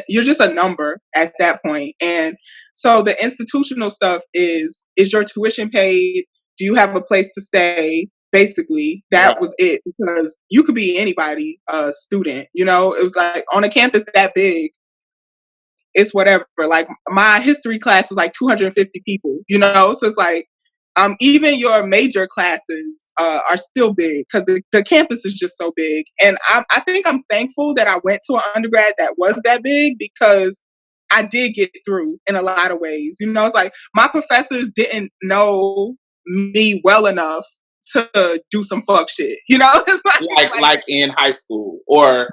you're just a number at that point. And so the institutional stuff is your tuition paid? Do you have a place to stay? Basically, that was it, because you could be anybody, student, you know. It was like on a campus that big, it's whatever. Like my history class was like 250 people, you know? So it's like, even your major classes are still big because the campus is just so big. And I think I'm thankful that I went to an undergrad that was that big, because I did get through in a lot of ways. You know, it's like my professors didn't know me well enough to do some fuck shit. You know, it's like in high school or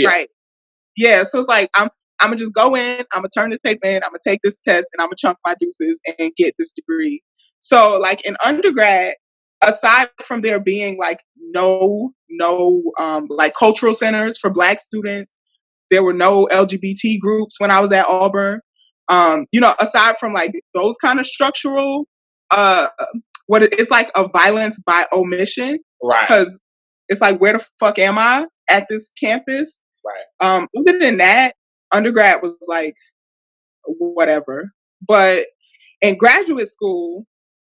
right. Yeah, so it's like I'm gonna just go in, I'm gonna turn this paper in, I'm gonna take this test, and I'm gonna chunk my deuces and get this degree. So like in undergrad, aside from there being like no like cultural centers for Black students, there were no LGBT groups when I was at Auburn. You know, aside from like those kind of structural, it's like a violence by omission, right? Because it's like, where the fuck am I at this campus? Right. Other than that, undergrad was like whatever. But in graduate school,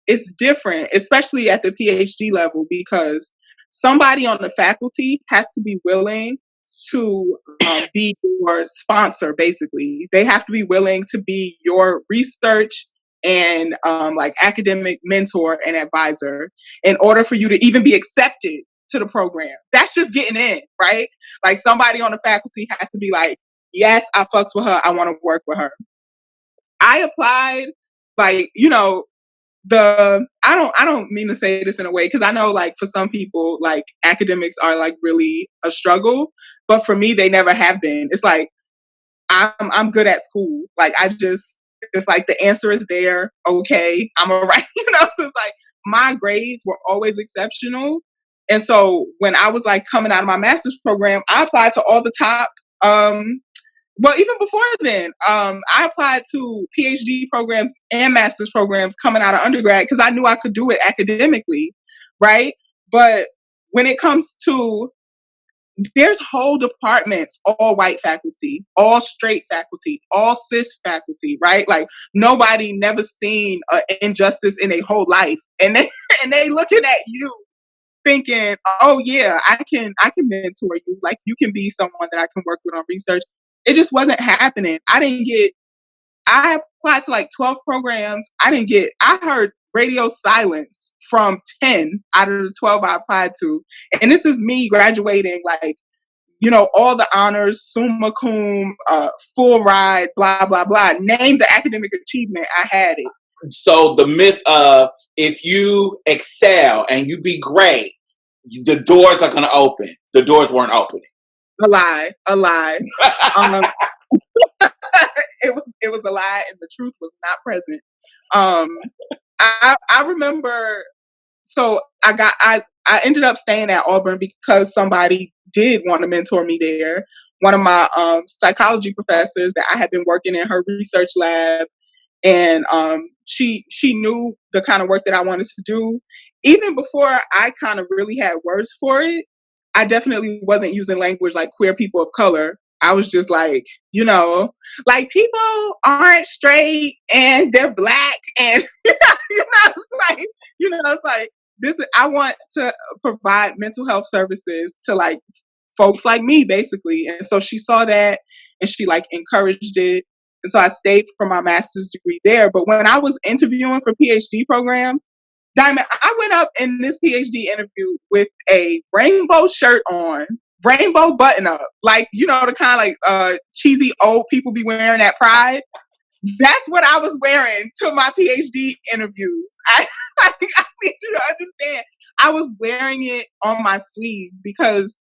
it's different, especially at the PhD level, because somebody on the faculty has to be willing to be your sponsor, basically. They have to be willing to be your research and like academic mentor and advisor in order for you to even be accepted to the program. That's just getting in, right? Like somebody on the faculty has to be like, yes, I fucks with her, I want to work with her. I applied, like, you know, I don't mean to say this in a way, because I know like for some people like academics are like really a struggle, but for me they never have been. It's like I'm good at school. Like it's like the answer is there. Okay, I'm alright. You know, so it's like my grades were always exceptional. And so when I was like coming out of my master's program, I applied to all the top, well, even before then, I applied to PhD programs and master's programs coming out of undergrad because I knew I could do it academically, right? But when it comes to, there's whole departments, all white faculty, all straight faculty, all cis faculty, right? Like nobody never seen an injustice in a whole life, and they looking at you thinking, oh yeah, I can mentor you. Like you can be someone that I can work with on research. It just wasn't happening. I applied to like 12 programs. I heard radio silence from 10 out of the 12 I applied to. And this is me graduating like, all the honors, summa cum, full ride, blah, blah, blah. Name the academic achievement, I had it. So the myth of if you excel and you be great, the doors are going to open. The doors weren't opening. A lie. It was a lie, and the truth was not present. I remember. So I ended up staying at Auburn because somebody did want to mentor me there. One of my psychology professors that I had been working in her research lab, and she knew the kind of work that I wanted to do. Even before I kind of really had words for it, I definitely wasn't using language like queer people of color. I was just like, like people aren't straight and they're black, and it's like this. I want to provide mental health services to like folks like me, basically. And so she saw that, and she like encouraged it. And so I stayed for my master's degree there. But when I was interviewing for PhD programs, Diamond, I went up in this PhD interview with a rainbow shirt on, rainbow button up, like, the kind of like cheesy old people be wearing at Pride. That's what I was wearing to my PhD interviews. I need you to understand. I was wearing it on my sleeve because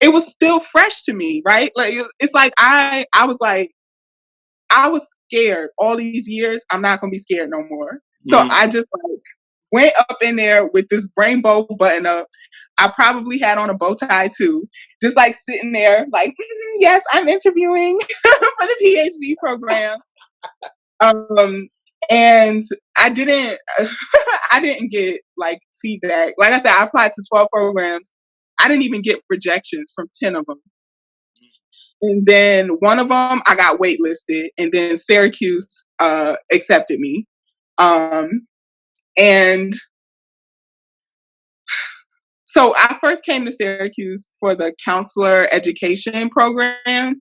it was still fresh to me, right? Like it's like I was like, I was scared all these years. I'm not gonna be scared no more. So I just like went up in there with this rainbow button up. I probably had on a bow tie too, just like sitting there, like, yes, I'm interviewing for the PhD program. And I didn't get like feedback. Like I said, I applied to 12 programs. I didn't even get rejections from 10 of them. And then one of them, I got waitlisted, and then Syracuse accepted me. And so I first came to Syracuse for the counselor education program.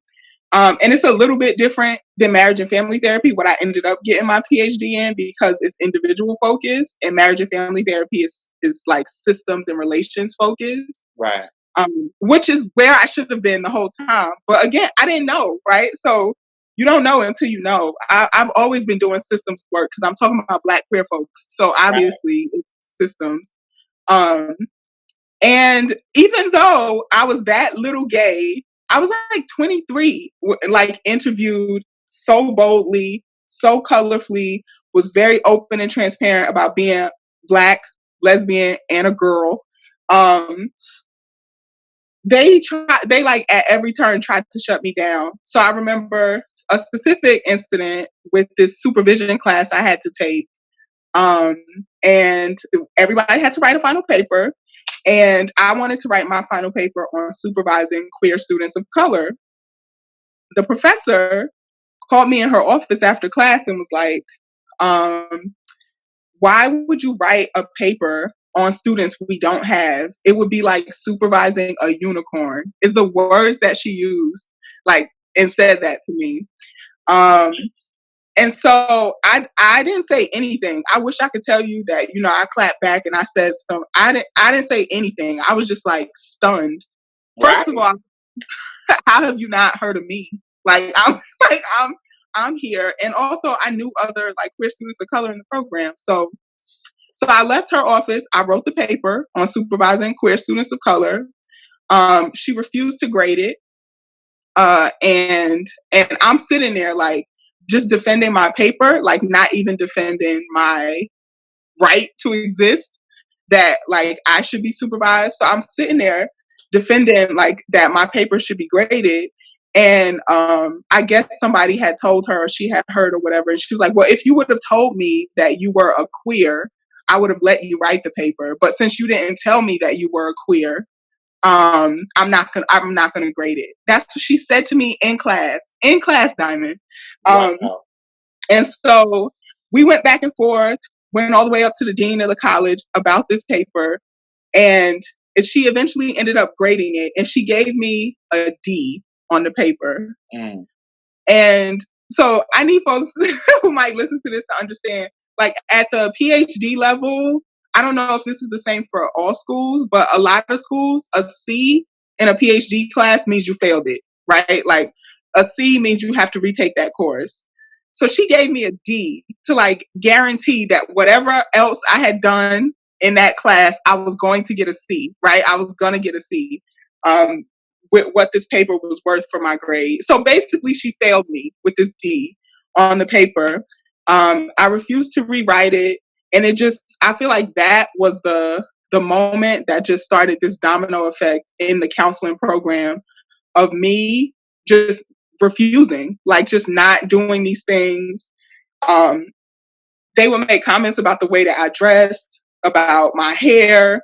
And it's a little bit different than marriage and family therapy, what I ended up getting my PhD in, because it's individual focused, and marriage and family therapy is like systems and relations focused. Right. Which is where I should have been the whole time. But again, I didn't know, right? So you don't know until you know. I've always been doing systems work because I'm talking about Black queer folks. So obviously it's systems. And even though I was that little gay, I was like 23, like interviewed so boldly, so colorfully, was very open and transparent about being Black, lesbian, and a girl. They like at every turn tried to shut me down. So I remember a specific incident with this supervision class I had to take. And everybody had to write a final paper. And I wanted to write my final paper on supervising queer students of color. The professor called me in her office after class and was like, why would you write a paper on students we don't have? It would be like supervising a unicorn, is the words that she used, like, and said that to me. And so I didn't say anything. I wish I could tell you that, I clapped back and I said something. I didn't say anything. I was just like stunned. Right. First of all, how have you not heard of me? Like I'm here. And also I knew other like queer students of color in the program. So I left her office. I wrote the paper on supervising queer students of color. She refused to grade it. And I'm sitting there like just defending my paper, like not even defending my right to exist. that like I should be supervised. So I'm sitting there defending like that my paper should be graded. And I guess somebody had told her, or she had heard or whatever. And she was like, well, if you would have told me that you were a queer, I would have let you write the paper. But since you didn't tell me that you were a queer, I'm not gonna grade it. That's what she said to me in class, Diamond. Wow. And so we went back and forth, went all the way up to the dean of the college about this paper. And she eventually ended up grading it, and she gave me a D on the paper. Mm. And so I need folks who might listen to this to understand, like at the PhD level, I don't know if this is the same for all schools, but a lot of schools, a C in a PhD class means you failed it, right? Like a C means you have to retake that course. So she gave me a D to like guarantee that whatever else I had done in that class, I was going to get a C, right? I was going to get a C. With what this paper was worth for my grade. So basically she failed me with this D on the paper. I refused to rewrite it. And it just, I feel like that was the moment that just started this domino effect in the counseling program of me just refusing, like just not doing these things. They would make comments about the way that I dressed, about my hair.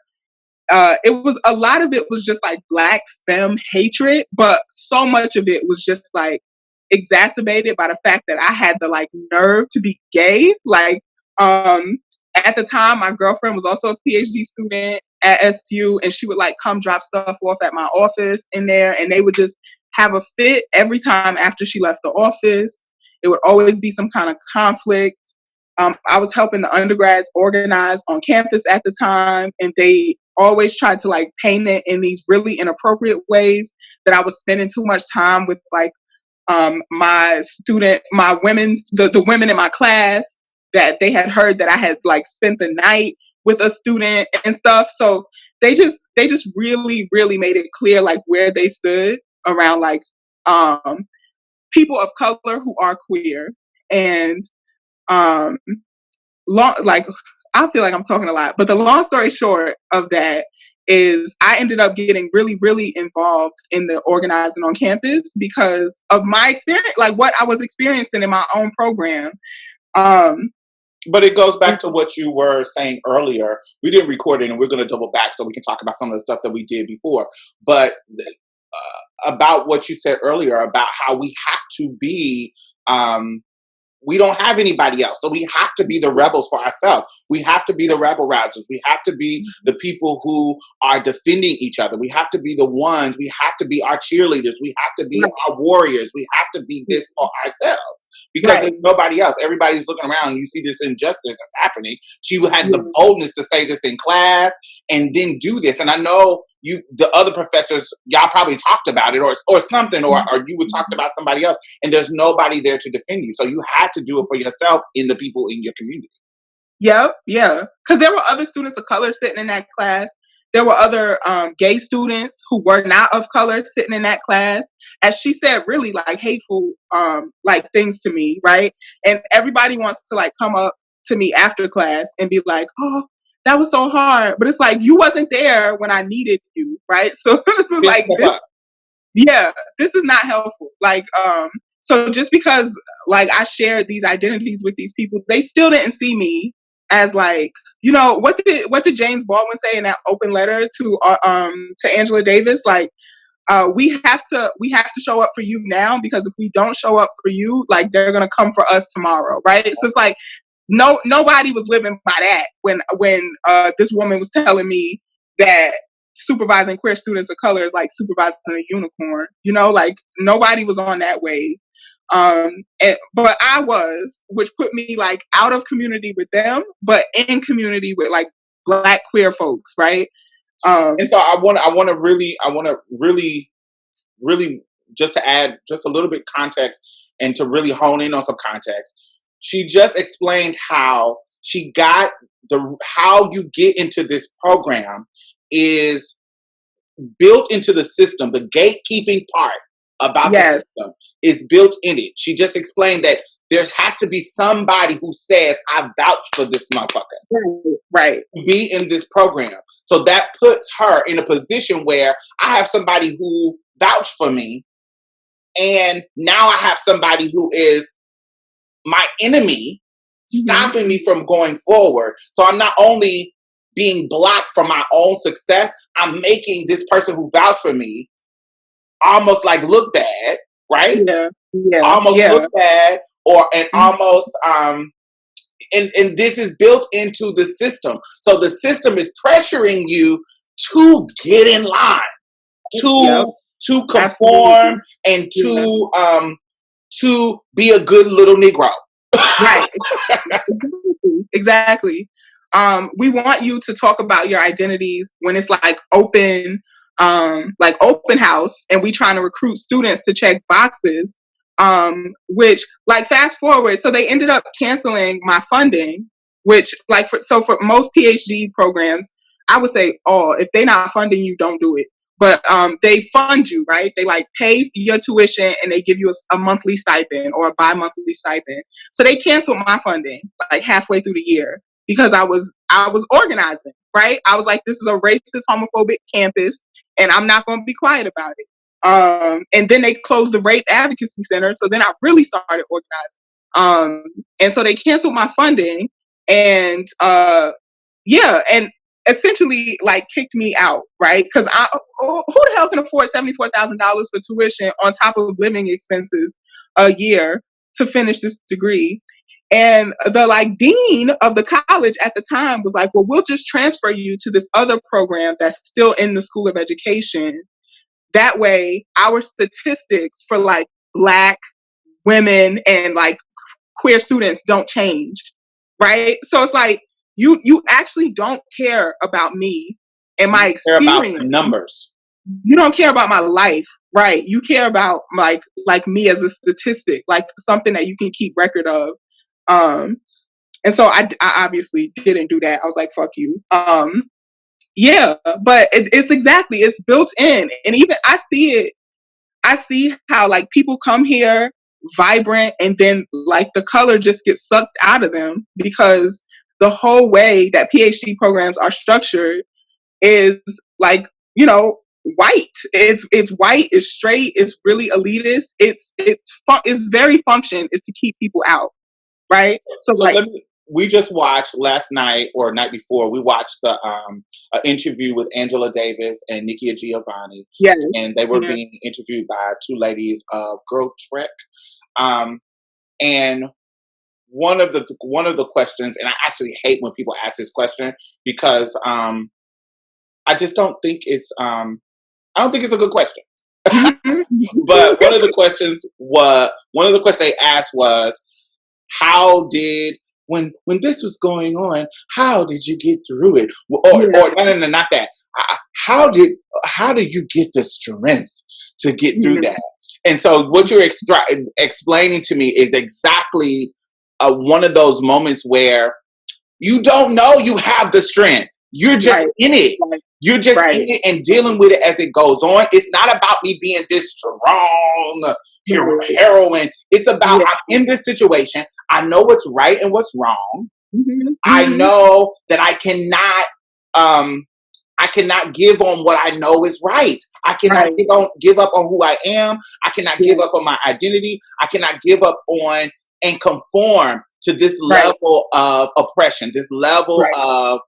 It was a lot of it was just like Black femme hatred, but so much of it was just like exacerbated by the fact that I had the like nerve to be gay. Like, at the time, my girlfriend was also a PhD student at SU, and she would like come drop stuff off at my office in there, and they would just have a fit every time after she left the office. It would always be some kind of conflict. I was helping the undergrads organize on campus at the time, and they always tried to like paint it in these really inappropriate ways that I was spending too much time with like the women in my class, that they had heard that I had like spent the night with a student and stuff. So they just really, really made it clear like where they stood around like people of color who are queer. And like I feel like I'm talking a lot, but the long story short of that is I ended up getting really, really involved in the organizing on campus because of my experience, like what I was experiencing in my own program. But it goes back to what you were saying earlier. We didn't record it, and we're going to double back so we can talk about some of the stuff that we did before. But about what you said earlier about how we have to be we don't have anybody else. So we have to be the rebels for ourselves. We have to be the rebel rousers. We have to be the people who are defending each other. We have to be the ones. We have to be our cheerleaders. We have to be our warriors. We have to be this for ourselves because there's nobody else. Everybody's looking around and you see this injustice that's happening. She had the boldness to say this in class and then do this. And I know the other professors, y'all probably talked about it or something, or you would talk about somebody else, and there's nobody there to defend you. So you had to do it for yourself and the people in your community. Yep, yeah. Because there were other students of color sitting in that class. There were other gay students who were not of color sitting in that class. As she said, really like hateful like things to me, right? And everybody wants to like come up to me after class and be like, oh, that was so hard. But it's like, you wasn't there when I needed you, right? So this is like, this is not helpful. Like, so just because like I shared these identities with these people, they still didn't see me as like, you know, what did James Baldwin say in that open letter to Angela Davis? Like, we have to show up for you now, because if we don't show up for you, like they're gonna come for us tomorrow, right? So it's like nobody was living by that when this woman was telling me that supervising queer students of color is like supervising a unicorn, you know, like nobody was on that wave. But I was, which put me like out of community with them, but in community with like Black queer folks, right? And so I want to really just to add just a little bit context and to really hone in on some context. She just explained how she got how you get into this program is built into the system. The gatekeeping part about the system is built in it. She just explained that there has to be somebody who says, I vouch for this motherfucker. Right. To be in this program. So that puts her in a position where I have somebody who vouched for me, and now I have somebody who is my enemy, stopping me from going forward. So I'm not only being blocked from my own success, I'm making this person who vouched for me almost like look bad, right? Almost look bad, or and almost and this is built into the system. So the system is pressuring you to get in line, to conform, and to be a good little Negro. Right. Exactly. We want you to talk about your identities when it's like open house, and we trying to recruit students to check boxes. Which, like, fast forward, so they ended up canceling my funding, which, like, for most PhD programs, I would say, if they're not funding you, don't do it. But they fund you, right? They like pay your tuition, and they give you a monthly stipend or a bi-monthly stipend. So they canceled my funding like halfway through the year because I was organizing, right? I was like, this is a racist, homophobic campus, and I'm not going to be quiet about it. And then they closed the Rape Advocacy Center, so then I really started organizing. And so they canceled my funding, and and essentially like kicked me out, right? Because who the hell can afford $74,000 for tuition on top of living expenses a year to finish this degree? And the like dean of the college at the time was like, well, we'll just transfer you to this other program that's still in the School of Education. That way, our statistics for like Black women and like queer students don't change, right? So it's like, you actually don't care about me and my experience. Care about the numbers. You don't care about my life, right? You care about like me as a statistic, like something that you can keep record of. And so I obviously didn't do that. I was like, fuck you. But it's built in, and even I see how like people come here vibrant, and then like the color just gets sucked out of them because the whole way that PhD programs are structured is like, white. It's white, it's straight, it's really elitist. It's very function is to keep people out, right? So like, we just watched last night or night before. We watched the interview with Angela Davis and Nikia Giovanni, and they were being interviewed by two ladies of Girl Trek. And one of the questions, and I actually hate when people ask this question because I just don't think it's I don't think it's a good question. But one of the questions they asked was, how did when this was going on, how did you get through it? Or no, not that. How did you get the strength to get through that? And so what you're explaining to me is exactly one of those moments where you don't know you have the strength. You're just in it. You're just in it and dealing with it as it goes on. It's not about me being this strong heroine. It's about I'm in this situation. I know what's right and what's wrong. I know that I cannot give on what I know is right. I cannot give up on who I am. I cannot give up on my identity. I cannot give up on and conform to this level of oppression, this level of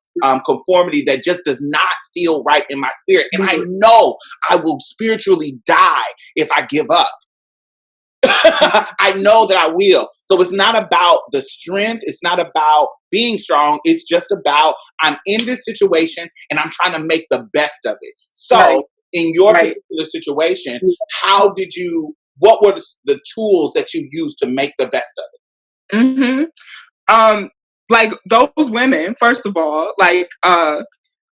conformity that just does not feel right in my spirit. And I know I will spiritually die if I give up. I know that I will. So it's not about the strength. It's not about being strong. It's just about I'm in this situation and I'm trying to make the best of it. So in your particular situation, what were the tools that you used to make the best of it? Like those women, first of all, like I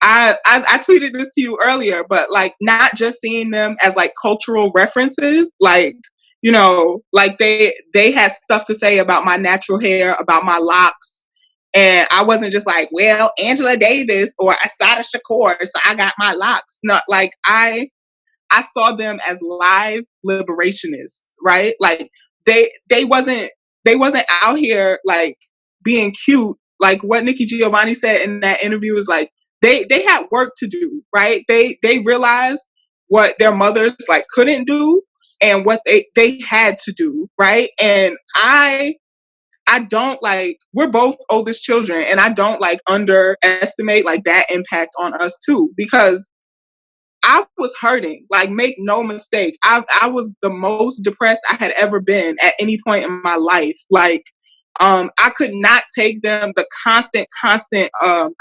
tweeted this to you earlier, but like not just seeing them as like cultural references, like, like they had stuff to say about my natural hair, about my locks. And I wasn't just like, well, Angela Davis or Asada Shakur, so I got my locks. Not like I saw them as live liberationists, right? Like they wasn't they wasn't out here like being cute. Like what Nikki Giovanni said in that interview was like they had work to do, right? They realized what their mothers like couldn't do and what they had to do, right? And I don't like, we're both oldest children, and I don't like underestimate like that impact on us too, because I was hurting. Like, make no mistake, I was the most depressed I had ever been at any point in my life. Like, I could not take the constant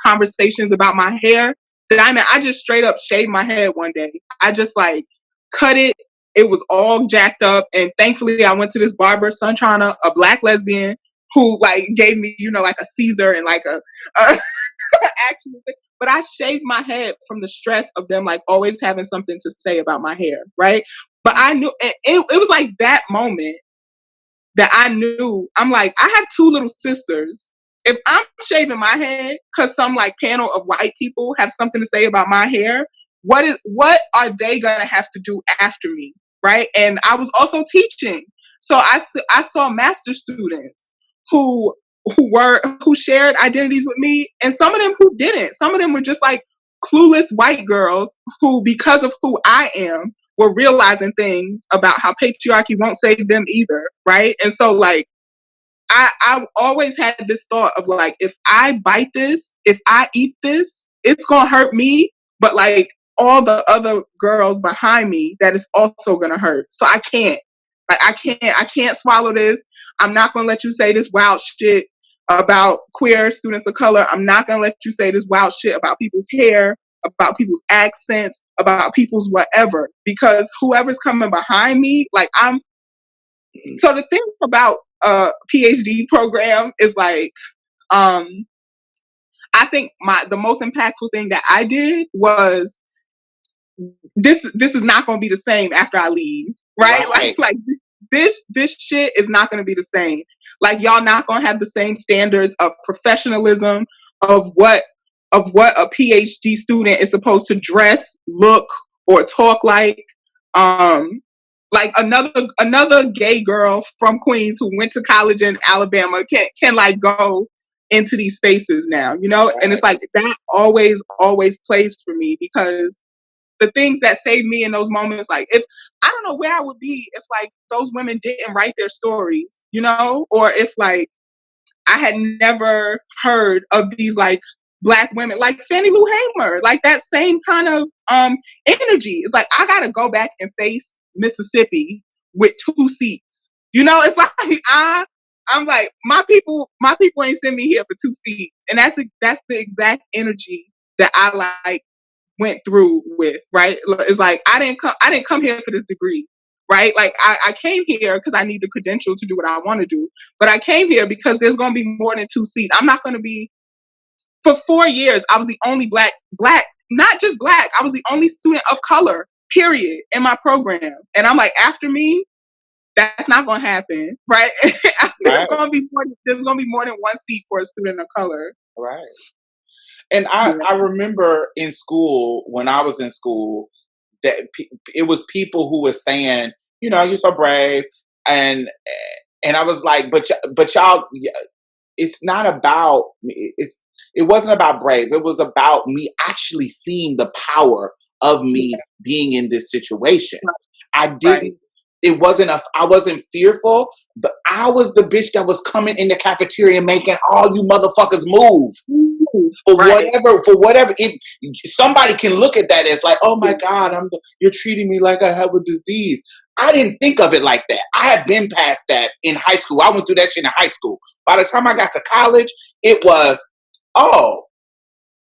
conversations about my hair. I just straight up shaved my head one day. I just like cut it. It was all jacked up, and thankfully I went to this barber, Sunchana, a black lesbian, who like gave me, like a Caesar and like a actual thing. But I shaved my head from the stress of them like always having something to say about my hair, right? But I knew it was like that moment that I knew, I'm like, I have two little sisters. If I'm shaving my head because some like panel of white people have something to say about my hair, what are they gonna have to do after me, right? And I was also teaching, so I saw master students who shared identities with me, and some of them who didn't. Some of them were just like clueless white girls who, because of who I am, were realizing things about how patriarchy won't save them either, right? And so like I always had this thought of like, if I bite this, if I eat this, it's gonna hurt me, but like all the other girls behind me, that is also gonna hurt. So I can't. Like I can't swallow this. I'm not gonna let you say this wild shit about queer students of color. I'm not gonna let you say this wild shit about people's hair, about people's accents, about people's whatever, because whoever's coming behind me, like so the thing about a PhD program is like, I think the most impactful thing that I did was this is not going to be the same after I leave, right? Like this shit is not going to be the same. Like, y'all not going to have the same standards of professionalism, of what a PhD student is supposed to dress, look, or talk like. Like another gay girl from Queens who went to college in Alabama can like go into these spaces now, right. And it's like that always plays for me, because the things that saved me in those moments, like, if I don't know where I would be if like those women didn't write their stories, or if like I had never heard of these like Black women like Fannie Lou Hamer, like that same kind of energy. It's like, I gotta go back and face Mississippi with 2 seats. It's like I'm like, my people ain't send me here for 2 seats, and that's the exact energy that I like went through with, right? It's like I didn't come here for this degree, right? Like I came here because I need the credential to do what I want to do, but I came here because there's going to be more than 2 seats. I'm not going to be. For 4 years, I was the only black, not just black. I was the only student of color, period, in my program. And I'm like, after me, that's not going to happen, right? There's going to be more than 1 seat for a student of color, right? And I remember in school, when I was in school, that it was people who were saying, you're so brave, and I was like, but y'all, it's not about it wasn't about brave. It was about me actually seeing the power of me being in this situation. I didn't. It wasn't I wasn't fearful, but I was the bitch that was coming in the cafeteria making all you motherfuckers move. For whatever. Somebody can look at that as like, oh my God, you're treating me like I have a disease. I didn't think of it like that. I had been past that in high school. I went through that shit in high school. By the time I got to college, it was, I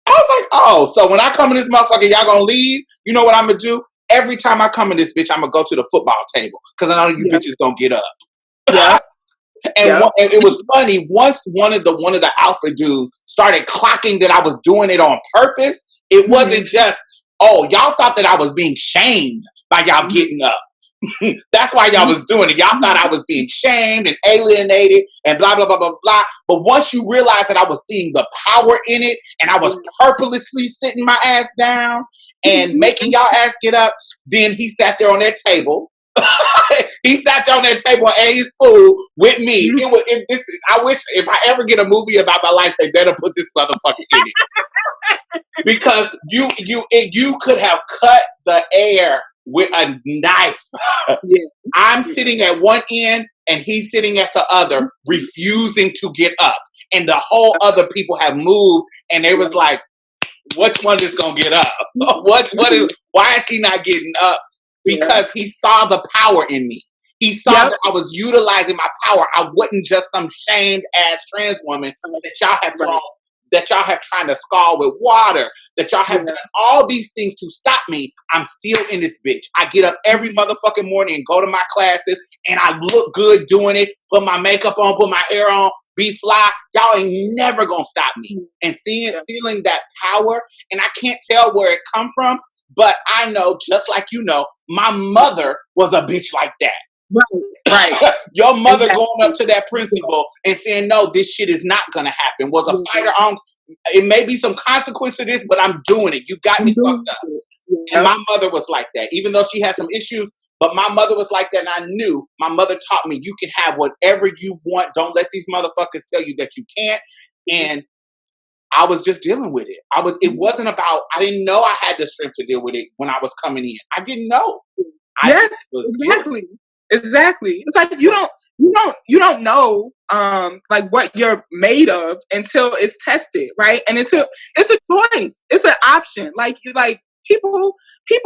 was like, so when I come in this motherfucker, y'all gonna leave? You know what I'm gonna do? Every time I come in this bitch, I'm gonna go to the football table, because I know you bitches gonna get up. Yeah. And it was funny, once one of the alpha dudes started clocking that I was doing it on purpose. It wasn't just, y'all thought that I was being shamed by y'all getting up. That's why y'all was doing it. Y'all thought I was being shamed and alienated and blah, blah, blah, blah, blah. But once you realize that I was seeing the power in it, and I was purposely sitting my ass down and making y'all ass get up, then he sat there on that table He sat on that table and ate his food with me. I wish if I ever get a movie about my life, they better put this motherfucker in it. Because you could have cut the air with a knife. Yeah. I'm sitting at one end and he's sitting at the other, refusing to get up. And the whole other people have moved, and they was like, which one is gonna get up? Why is he not getting up? Because he saw the power in me. He saw that I was utilizing my power. I wasn't just some shamed ass trans woman that y'all have thrown, that y'all have tried to scald with water, that y'all have done all these things to stop me. I'm still in this bitch. I get up every motherfucking morning and go to my classes, and I look good doing it, put my makeup on, put my hair on, be fly. Y'all ain't never gonna stop me. And feeling that power, and I can't tell where it come from, but I know, just like you know, my mother was a bitch like that. Right. Your mother going up to that principal and saying, no, this shit is not going to happen. Was a fighter on, it may be some consequence to this, but I'm doing it. You got me fucked up. And my mother was like that, even though she had some issues, but my mother was like that. And I knew my mother taught me, you can have whatever you want. Don't let these motherfuckers tell you that you can't. And I was just dealing with it. It wasn't about, I didn't know I had the strength to deal with it when I was coming in. I didn't know. Exactly. It's like you don't know like what you're made of until it's tested, right? And until it's a choice, it's an option. Like people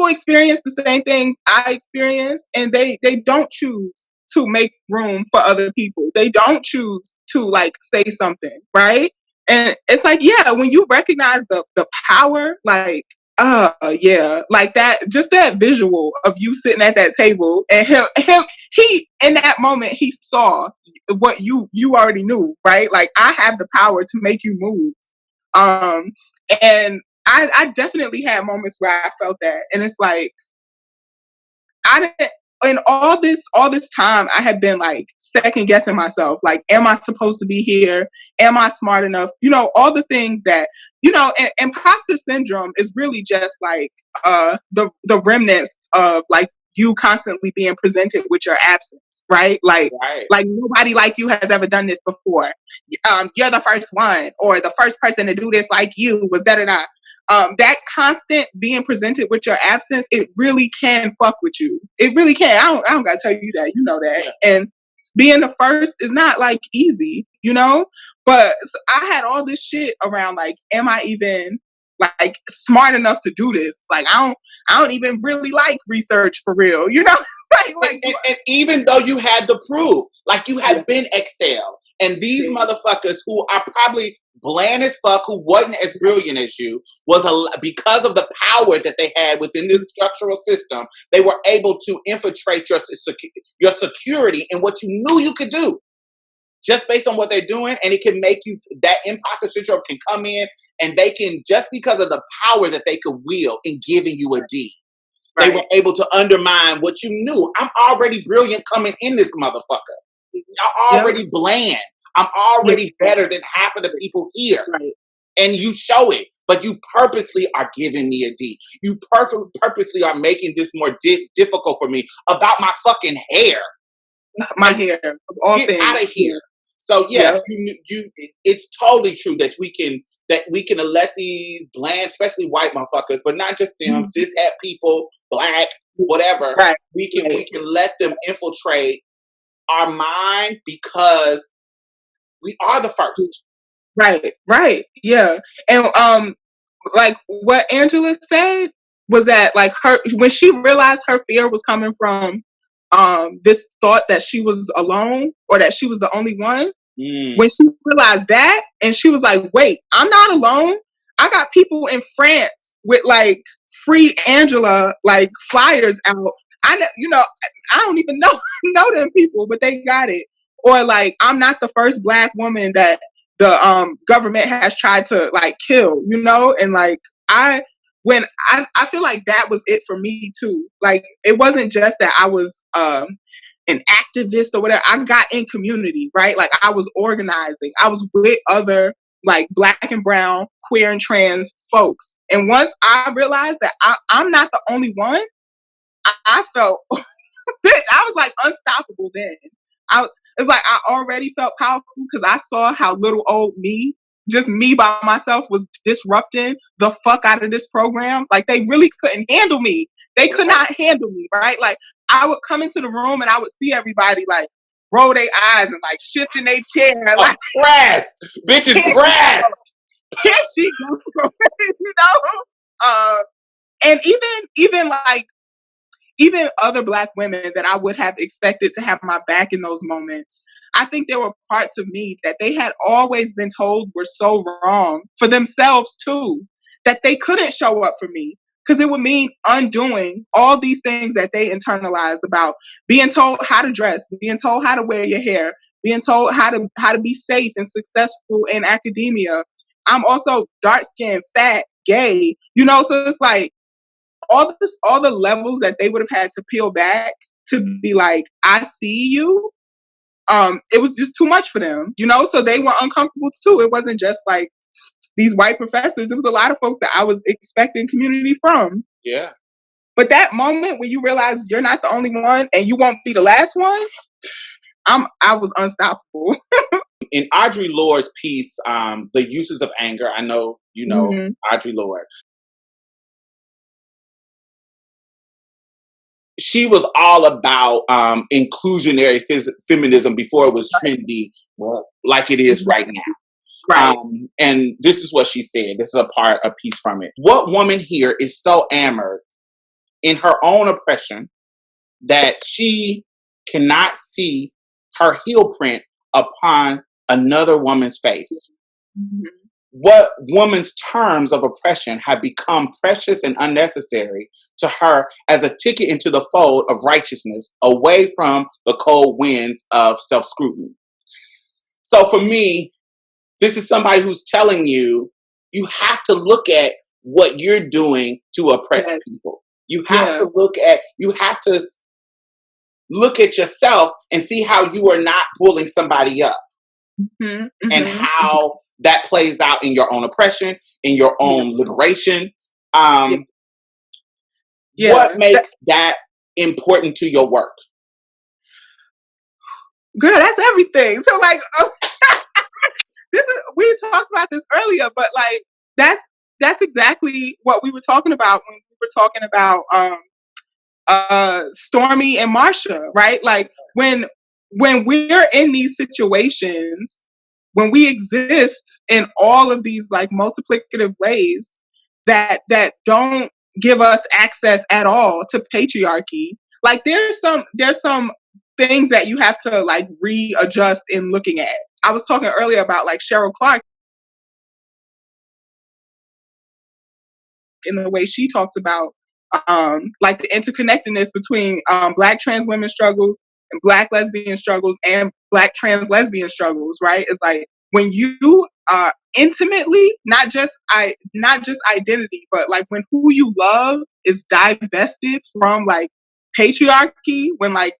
experience the same things I experience, and they don't choose to make room for other people. They don't choose to like say something, right? And it's like, when you recognize the power, like like that, just that visual of you sitting at that table and he in that moment, he saw what you already knew, right? Like, I have the power to make you move. And I definitely had moments where I felt that, and it's like, I didn't, in all this time, I had been like second guessing myself. Like, am I supposed to be here? Am I smart enough? All the things that, imposter syndrome is really just like the remnants of like you constantly being presented with your absence, right? Like nobody like you has ever done this before. You're the first one, or the first person to do this like you was da-da-da. That constant being presented with your absence, it really can fuck with you. It really can. I don't gotta tell you that. You know that. Yeah. And being the first is not like easy, But I had all this shit around like, am I even like smart enough to do this? Like, I don't even really like research for real, and even though you had the proof, like you had been Excel, and these motherfuckers who are probably bland as fuck, who wasn't as brilliant as you, because of the power that they had within this structural system, they were able to infiltrate your security and what you knew you could do, just based on what they're doing. And it can make you, that imposter syndrome can come in, and they can, just because of the power that they could wield in giving you a D, they were able to undermine what you knew. I'm already brilliant coming in this motherfucker. I'm already bland. I'm already better than half of the people here. Right. And you show it, but you purposely are giving me a D. You purposely are making this more difficult for me about my fucking hair. My hair, of all get things. Out of here. So yes, it's totally true that we can elect these bland, especially white motherfuckers, but not just them, cishet people, black, whatever. Right. We can let them infiltrate our mind because we are the first. Right. Yeah. And like what Angela said was that like when she realized her fear was coming from this thought that she was alone or that she was the only one. When she realized that, and she was like, wait, I'm not alone. I got people in France with like free Angela like flyers out. I don't even know them people, but they got it. Or like, I'm not the first black woman that the government has tried to like kill, and like I feel like that was it for me too. Like, it wasn't just that I was an activist or whatever. I got in community, right? Like, I was organizing. I was with other like black and brown, queer and trans folks. And once I realized that I'm not the only one, I felt bitch, I was like unstoppable then. It's like I already felt powerful because I saw how little old me, just me by myself, was disrupting the fuck out of this program. Like they really couldn't handle me. They could not handle me, right? Like I would come into the room and I would see everybody like roll their eyes and like shift in their chair. Like pressed. Bitches pressed. Here she goes. You know? And even like even other Black women that I would have expected to have my back in those moments, I think there were parts of me that they had always been told were so wrong for themselves too, that they couldn't show up for me because it would mean undoing all these things that they internalized about being told how to dress, being told how to wear your hair, being told how to be safe and successful in academia. I'm also dark skinned, fat, gay, you know, so it's like all the levels that they would have had to peel back to be like, I see you. It was just too much for them, you know, so they were uncomfortable too. It wasn't just like these white professors. It was a lot of folks that I was expecting community from. Yeah. But that moment when you realize you're not the only one and you won't be the last one, I was unstoppable. In Audre Lorde's piece, The Uses of Anger, I know you know Audre Lorde. She was all about inclusionary feminism before it was trendy like it is right now. Right. And this is what she said. This is a piece from it. What woman here is so enamored in her own oppression that she cannot see her heel print upon another woman's face? Mm-hmm. What woman's terms of oppression have become precious and unnecessary to her as a ticket into the fold of righteousness away from the cold winds of self-scrutiny? So for me, this is somebody who's telling you, you have to look at what you're doing to oppress people. You have to look at yourself and see how you are not pulling somebody up. Mm-hmm, mm-hmm, and how that plays out in your own oppression, in your own liberation. What makes that important to your work? Girl, that's everything. So like, we talked about this earlier, but like that's exactly what we were talking about when we were talking about Stormy and Marsha, right? Like when we're in these situations, when we exist in all of these like multiplicative ways that don't give us access at all to patriarchy, like there's some things that you have to like readjust in looking at. I was talking earlier about like Cheryl Clark in the way she talks about like the interconnectedness between Black trans women struggles and Black lesbian struggles and Black trans lesbian struggles, right? It's like when you intimately, not just identity, but like when who you love is divested from like patriarchy, when like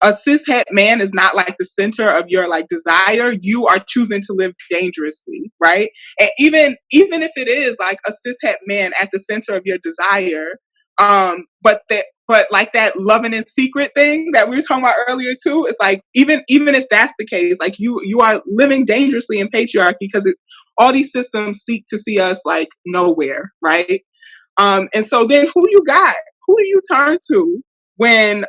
a cishet man is not like the center of your like desire, you are choosing to live dangerously, right? And even if it is like a cishet man at the center of your desire, but like that loving in secret thing that we were talking about earlier too, it's like even if that's the case, like you are living dangerously in patriarchy because all these systems seek to see us like nowhere, right? And so then who do you turn to when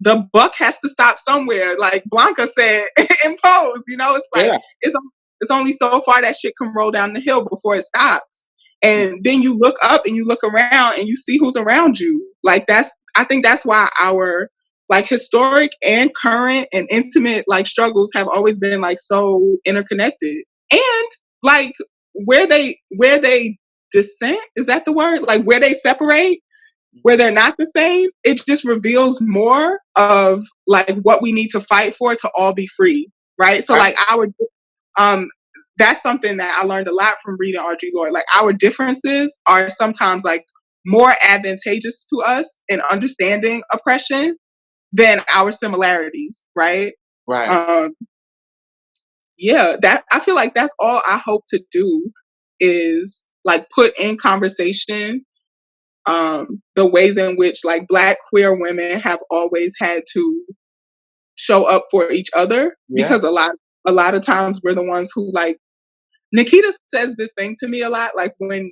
the buck has to stop somewhere, like Blanca said in Pose, you know, it's like it's only so far that shit can roll down the hill before it stops. And then you look up and you look around and you see who's around you. Like I think that's why our like historic and current and intimate like struggles have always been like so interconnected. And like where they dissent, is that the word? Like where they separate, where they're not the same, it just reveals more of like what we need to fight for to all be free, right? So like that's something that I learned a lot from reading Audre Lorde. Like our differences are sometimes like more advantageous to us in understanding oppression than our similarities, right? Right. Yeah, that I feel like that's all I hope to do is like put in conversation the ways in which like Black queer women have always had to show up for each other, because a lot of times we're the ones who, like, Nikita says this thing to me a lot, like when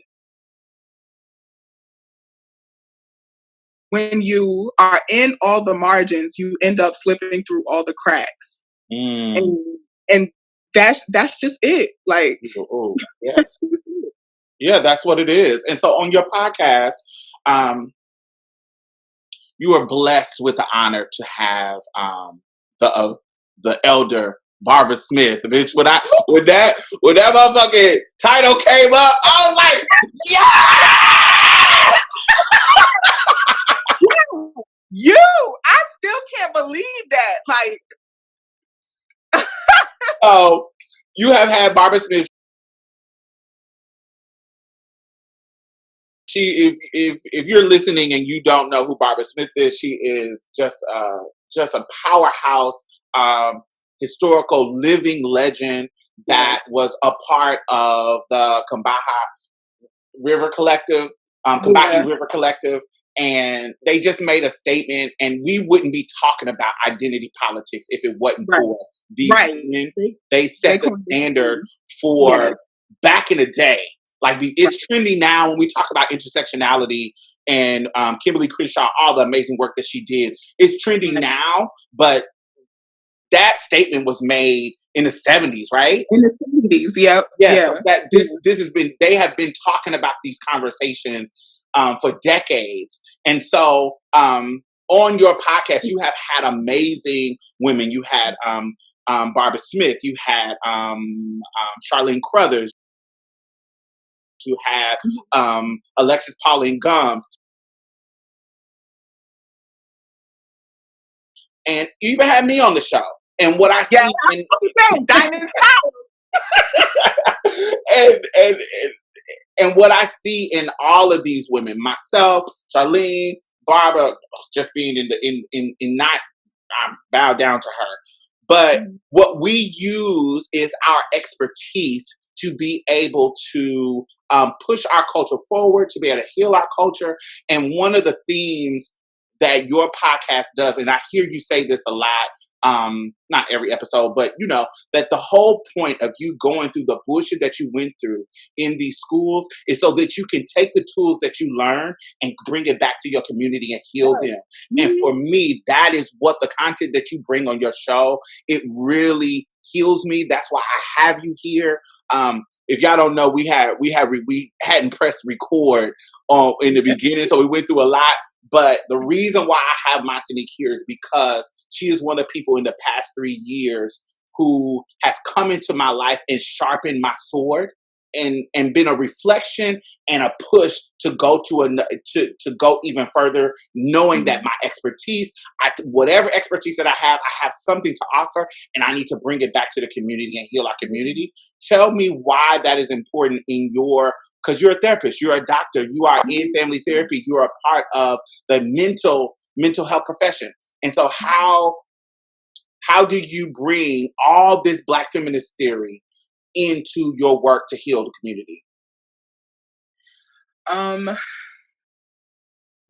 you are in all the margins, you end up slipping through all the cracks. And that's just it. Like, oh, yes. Yeah, that's what it is. And so on your podcast, you are blessed with the honor to have the elder Barbara Smith. Bitch, when that motherfucking title came up, I was like, yes! I still can't believe that. Like, so you have had Barbara Smith. If you're listening and you don't know who Barbara Smith is, she is just a powerhouse, historical living legend that was a part of the River Collective, River Collective, and they just made a statement. And we wouldn't be talking about identity politics if it wasn't for these women. They set the standard for back in the day. Like, it's trendy now when we talk about intersectionality and Kimberly Crenshaw, all the amazing work that she did. It's trendy now, but that statement was made in the 70s, right? In the 70s, yeah. So that this has been, they have been talking about these conversations for decades. And so on your podcast, you have had amazing women. You had Barbara Smith. You had Charlene Crothers. You had Alexis Pauline Gumbs. And you even had me on the show. And what I see and what I see in all of these women, myself, Charlene, Barbara, just being in not, I'm bowed down to her. But what we use is our expertise to be able to push our culture forward, to be able to heal our culture. And one of the themes that your podcast does, and I hear you say this a lot, not every episode, but you know, that the whole point of you going through the bullshit that you went through in these schools is so that you can take the tools that you learn and bring it back to your community and heal them. And for me, that is what the content that you bring on your show, it really heals me. That's why I have you here. If y'all don't know, we hadn't pressed record in the beginning, so we went through a lot. But the reason why I have Montanique here is because she is one of the people in the past 3 years who has come into my life and sharpened my sword and been a reflection and a push to go to go even further, knowing that my expertise, whatever expertise that I have something to offer, and I need to bring it back to the community and heal our community. Tell me why that is important because you're a therapist, you're a doctor, you are in family therapy, you are a part of the mental health profession. And so how do you bring all this Black feminist theory into your work to heal the community?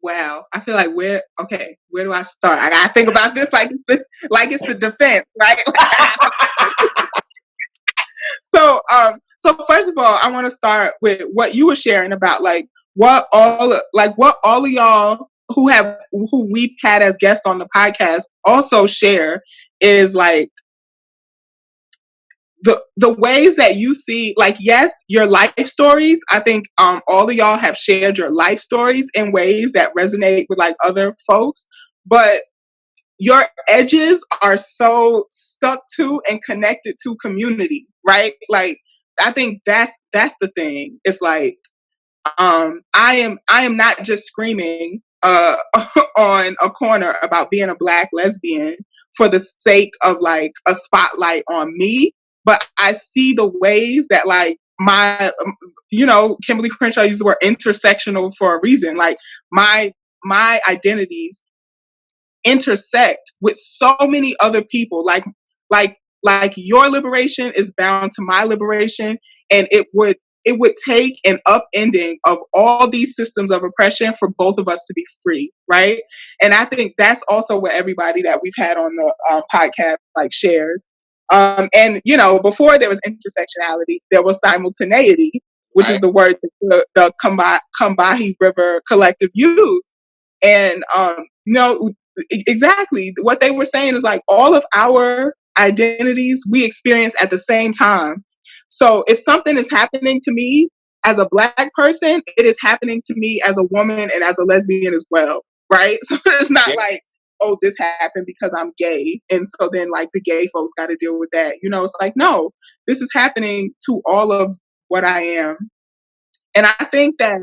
Wow. I feel like where do I start? I gotta think about this like it's the defense, right? So first of all, I want to start with what you were sharing about like what all of y'all who we've had as guests on the podcast also share is like the ways that you see, like, yes, your life stories. I think all of y'all have shared your life stories in ways that resonate with like other folks, but your edges are so stuck to and connected to community, right? Like, I think that's the thing. It's like I am not just screaming on a corner about being a Black lesbian for the sake of like a spotlight on me, but I see the ways that like my Kimberly Crenshaw used the word intersectional for a reason. Like my identities intersect with so many other people. Like your liberation is bound to my liberation, and it would it would take an upending of all these systems of oppression for both of us to be free, right? And I think that's also what everybody that we've had on the podcast like shares. And you know, before there was intersectionality, there was simultaneity, which is the word that the Combahee River Collective used. And you know, exactly what they were saying is like all of our identities we experience at the same time. So if something is happening to me as a Black person, it is happening to me as a woman and as a lesbian as well, right? So it's not like, oh, this happened because I'm gay, and so then like the gay folks got to deal with that. You know, it's like, no, this is happening to all of what I am. And I think that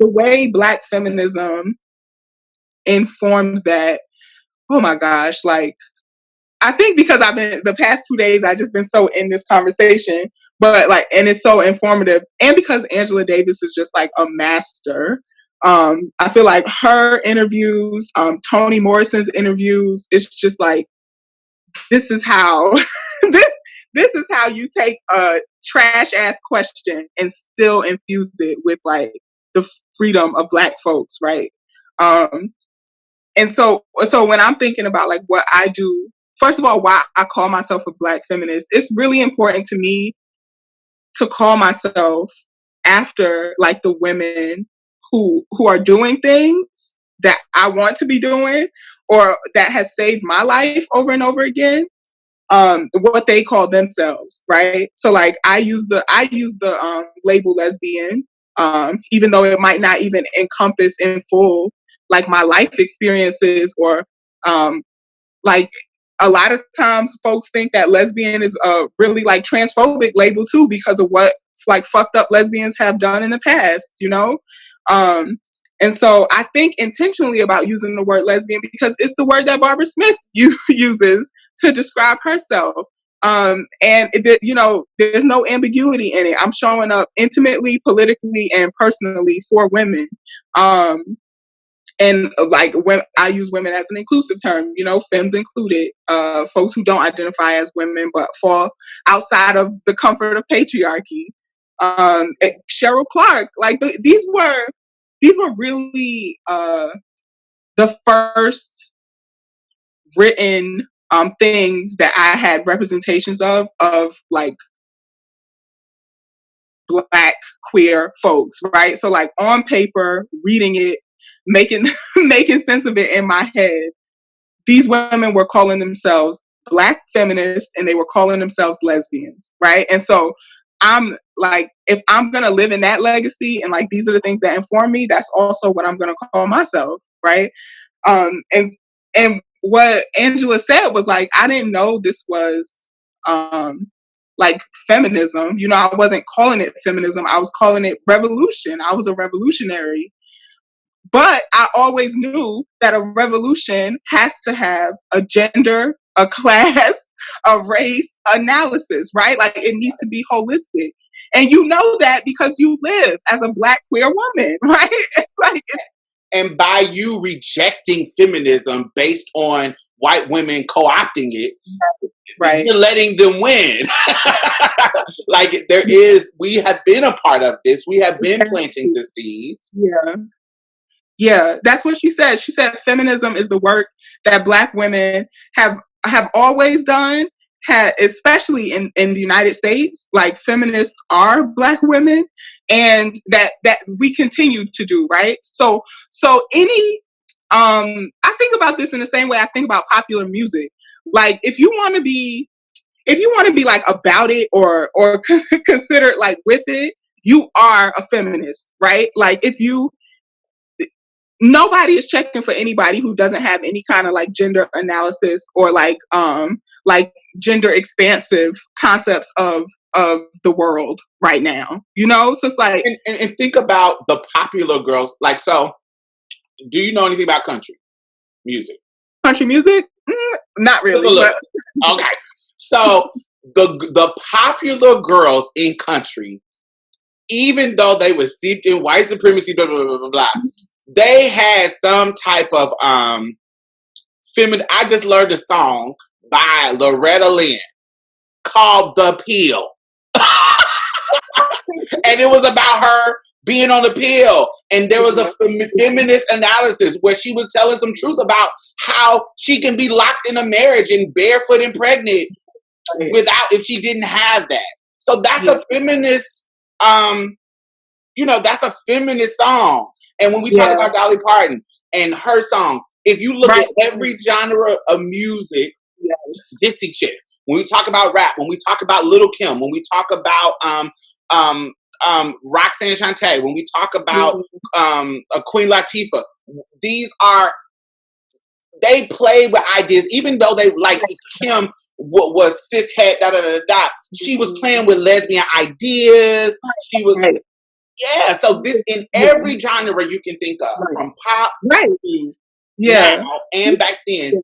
the way Black feminism informs that, oh my gosh, like, I think because I've been the past 2 days, I've just been so in this conversation, but like, and it's so informative, and because Angela Davis is just like a master. I feel like her interviews, Toni Morrison's interviews, it's just like, this is how this is how you take a trash ass question and still infuse it with like the freedom of Black folks, right? And so when I'm thinking about like what I do, first of all, why I call myself a Black feminist, it's really important to me to call myself after like the women who are doing things that I want to be doing or that has saved my life over and over again. What they call themselves, right? So like I use the label lesbian, even though it might not even encompass in full like my life experiences or like a lot of times folks think that lesbian is a really like transphobic label too because of what like fucked up lesbians have done in the past, you know? And so I think intentionally about using the word lesbian because it's the word that Barbara Smith uses to describe herself. And you know, there's no ambiguity in it. I'm showing up intimately, politically, and personally for women. And like when I use women as an inclusive term, you know, femmes included, folks who don't identify as women but fall outside of the comfort of patriarchy. Cheryl Clark, like these were really the first written things that I had representations of like Black queer folks, right? So like on paper, reading it, making making sense of it in my head, these women were calling themselves Black feminists and they were calling themselves lesbians, right? And so I'm like, if I'm gonna live in that legacy and like these are the things that inform me, that's also what I'm gonna call myself, right? And what Angela said was like, I didn't know this was like feminism. You know, I wasn't calling it feminism. I was calling it revolution. I was a revolutionary. But I always knew that a revolution has to have a gender, a class, a race analysis, right? Like it needs to be holistic. And you know that because you live as a Black queer woman, right? It's like, and by you rejecting feminism based on white women co-opting it, right, you're letting them win. Like we have been a part of this. We have been planting the seeds. Yeah, that's what she said. She said feminism is the work that Black women have always done, especially in the United States. Like feminists are Black women, and that we continue to do, right? So any I think about this in the same way I think about popular music. Like if you want to be like about it or consider like with it, you are a feminist, right? Like nobody is checking for anybody who doesn't have any kind of like gender analysis or like gender expansive concepts of the world right now, you know? So it's like and think about the popular girls. Like, so do you know anything about country music? Not really, but okay. So the popular girls in country, even though they were steeped in white supremacy, blah blah blah blah blah, they had some type of feminine. I just learned a song by Loretta Lynn called "The Peel." And it was about her being on the pill. And there was a feminist analysis where she was telling some truth about how she can be locked in a marriage and barefoot and pregnant without, if she didn't have that. So that's a feminist, that's a feminist song. And when we talk about Dolly Parton and her songs, if you look at every genre of music, Dixie Chicks, when we talk about rap, when we talk about Little Kim, when we talk about Roxanne Shante, when we talk about Queen Latifah, they play with ideas, even though they, like Kim was cishet, she was playing with lesbian ideas. She was, so this in every genre you can think of, from pop to now and back then,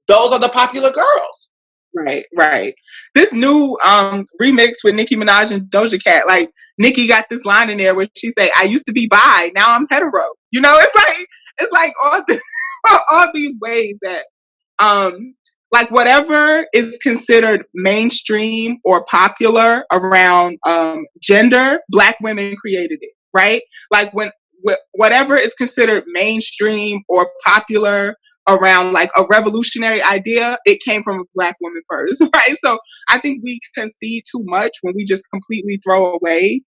those are the popular girls. Right. This new remix with Nicki Minaj and Doja Cat, like Nicki got this line in there where she say, "I used to be bi, now I'm hetero." It's like all these ways that like whatever is considered mainstream or popular around gender, Black women created it, right? Like whatever is considered mainstream or popular around like a revolutionary idea, it came from a Black woman first, right? So I think we concede too much when we just completely throw away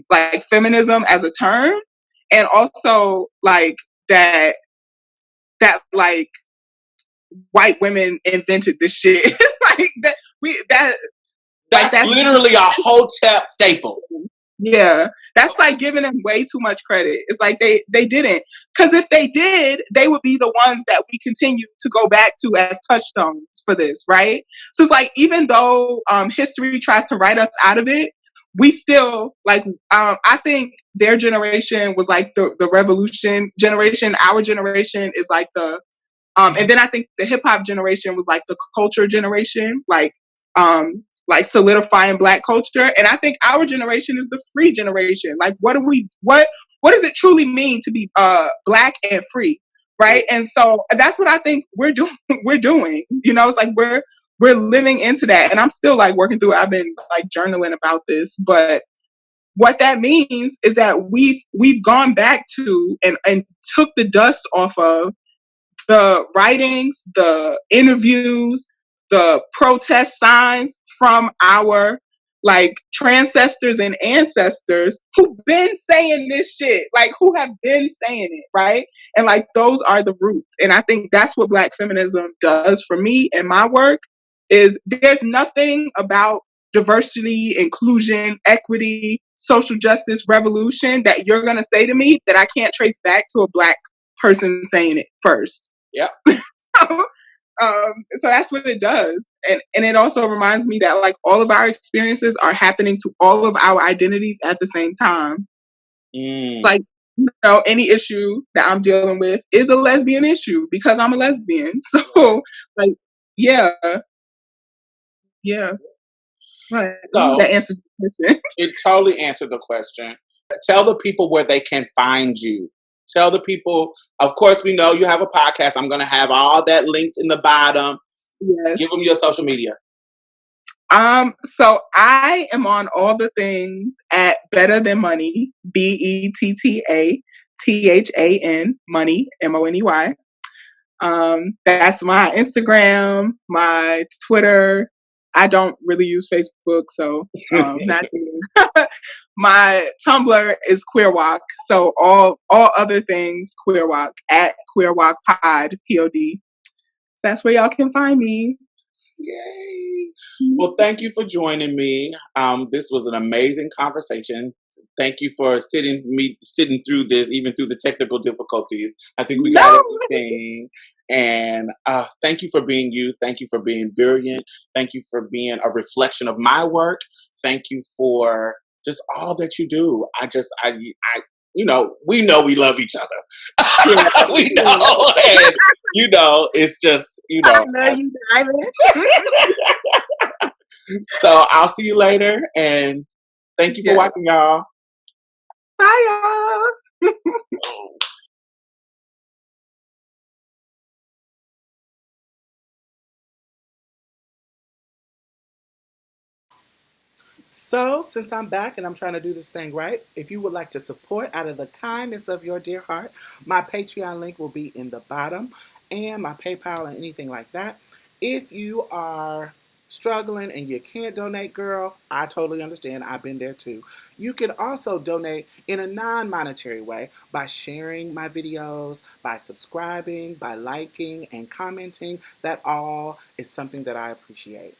like feminism as a term, and also like that like white women invented this shit. That's literally a Hotep staple. Yeah, that's like giving them way too much credit. It's like they didn't, because if they did, they would be the ones that we continue to go back to as touchstones for this, right? So it's like, even though history tries to write us out of it, we still like I think their generation was like the revolution generation. Our generation is like the and then I think the hip hop generation was like the culture generation, like solidifying Black culture. And I think our generation is the free generation. Like, what does it truly mean to be Black and free, right? And so that's what I think we're doing. It's like we're living into that, and I'm still like working through. I've been like journaling about this, but what that means is that we've gone back to and took the dust off of the writings, the interviews, the protest signs from our like transcestors and ancestors who've been saying this shit, like who have been saying it, right? And like those are the roots. And I think that's what Black feminism does for me and my work, is there's nothing about diversity, inclusion, equity, social justice, revolution that you're going to say to me that I can't trace back to a Black person saying it first. Yeah. So that's what it does. And it also reminds me that like all of our experiences are happening to all of our identities at the same time. It's like, any issue that I'm dealing with is a lesbian issue because I'm a lesbian. So like, yeah. Right. So that answered the question. It totally answered the question. Tell the people where they can find you. Tell the people, of course, we know you have a podcast. I'm going to have all that linked in the bottom. Yes. Give them your social media. So I am on all the things at Better Than Money, BETTATHAN, Money, MONEY. That's my Instagram, my Twitter. I don't really use Facebook, so not my Tumblr is Queerwalk. So all other things Queerwalk at Queerwalk Pod, POD. So that's where y'all can find me. Yay! Well, thank you for joining me. This was an amazing conversation. Thank you for sitting through this, even through the technical difficulties. I think we got everything. And thank you for being you. Thank you for being brilliant. Thank you for being a reflection of my work. Thank you for just all that you do. We know we love each other. Yeah. We know, and it's just I love you, Diamond. So I'll see you later, and thank you for watching, y'all. Bye, y'all. So, since I'm back and I'm trying to do this thing right, if you would like to support out of the kindness of your dear heart, my Patreon link will be in the bottom and my PayPal and anything like that. If you are struggling and you can't donate, girl, I totally understand. I've been there too. You can also donate in a non-monetary way by sharing my videos, by subscribing, by liking and commenting. That all is something that I appreciate.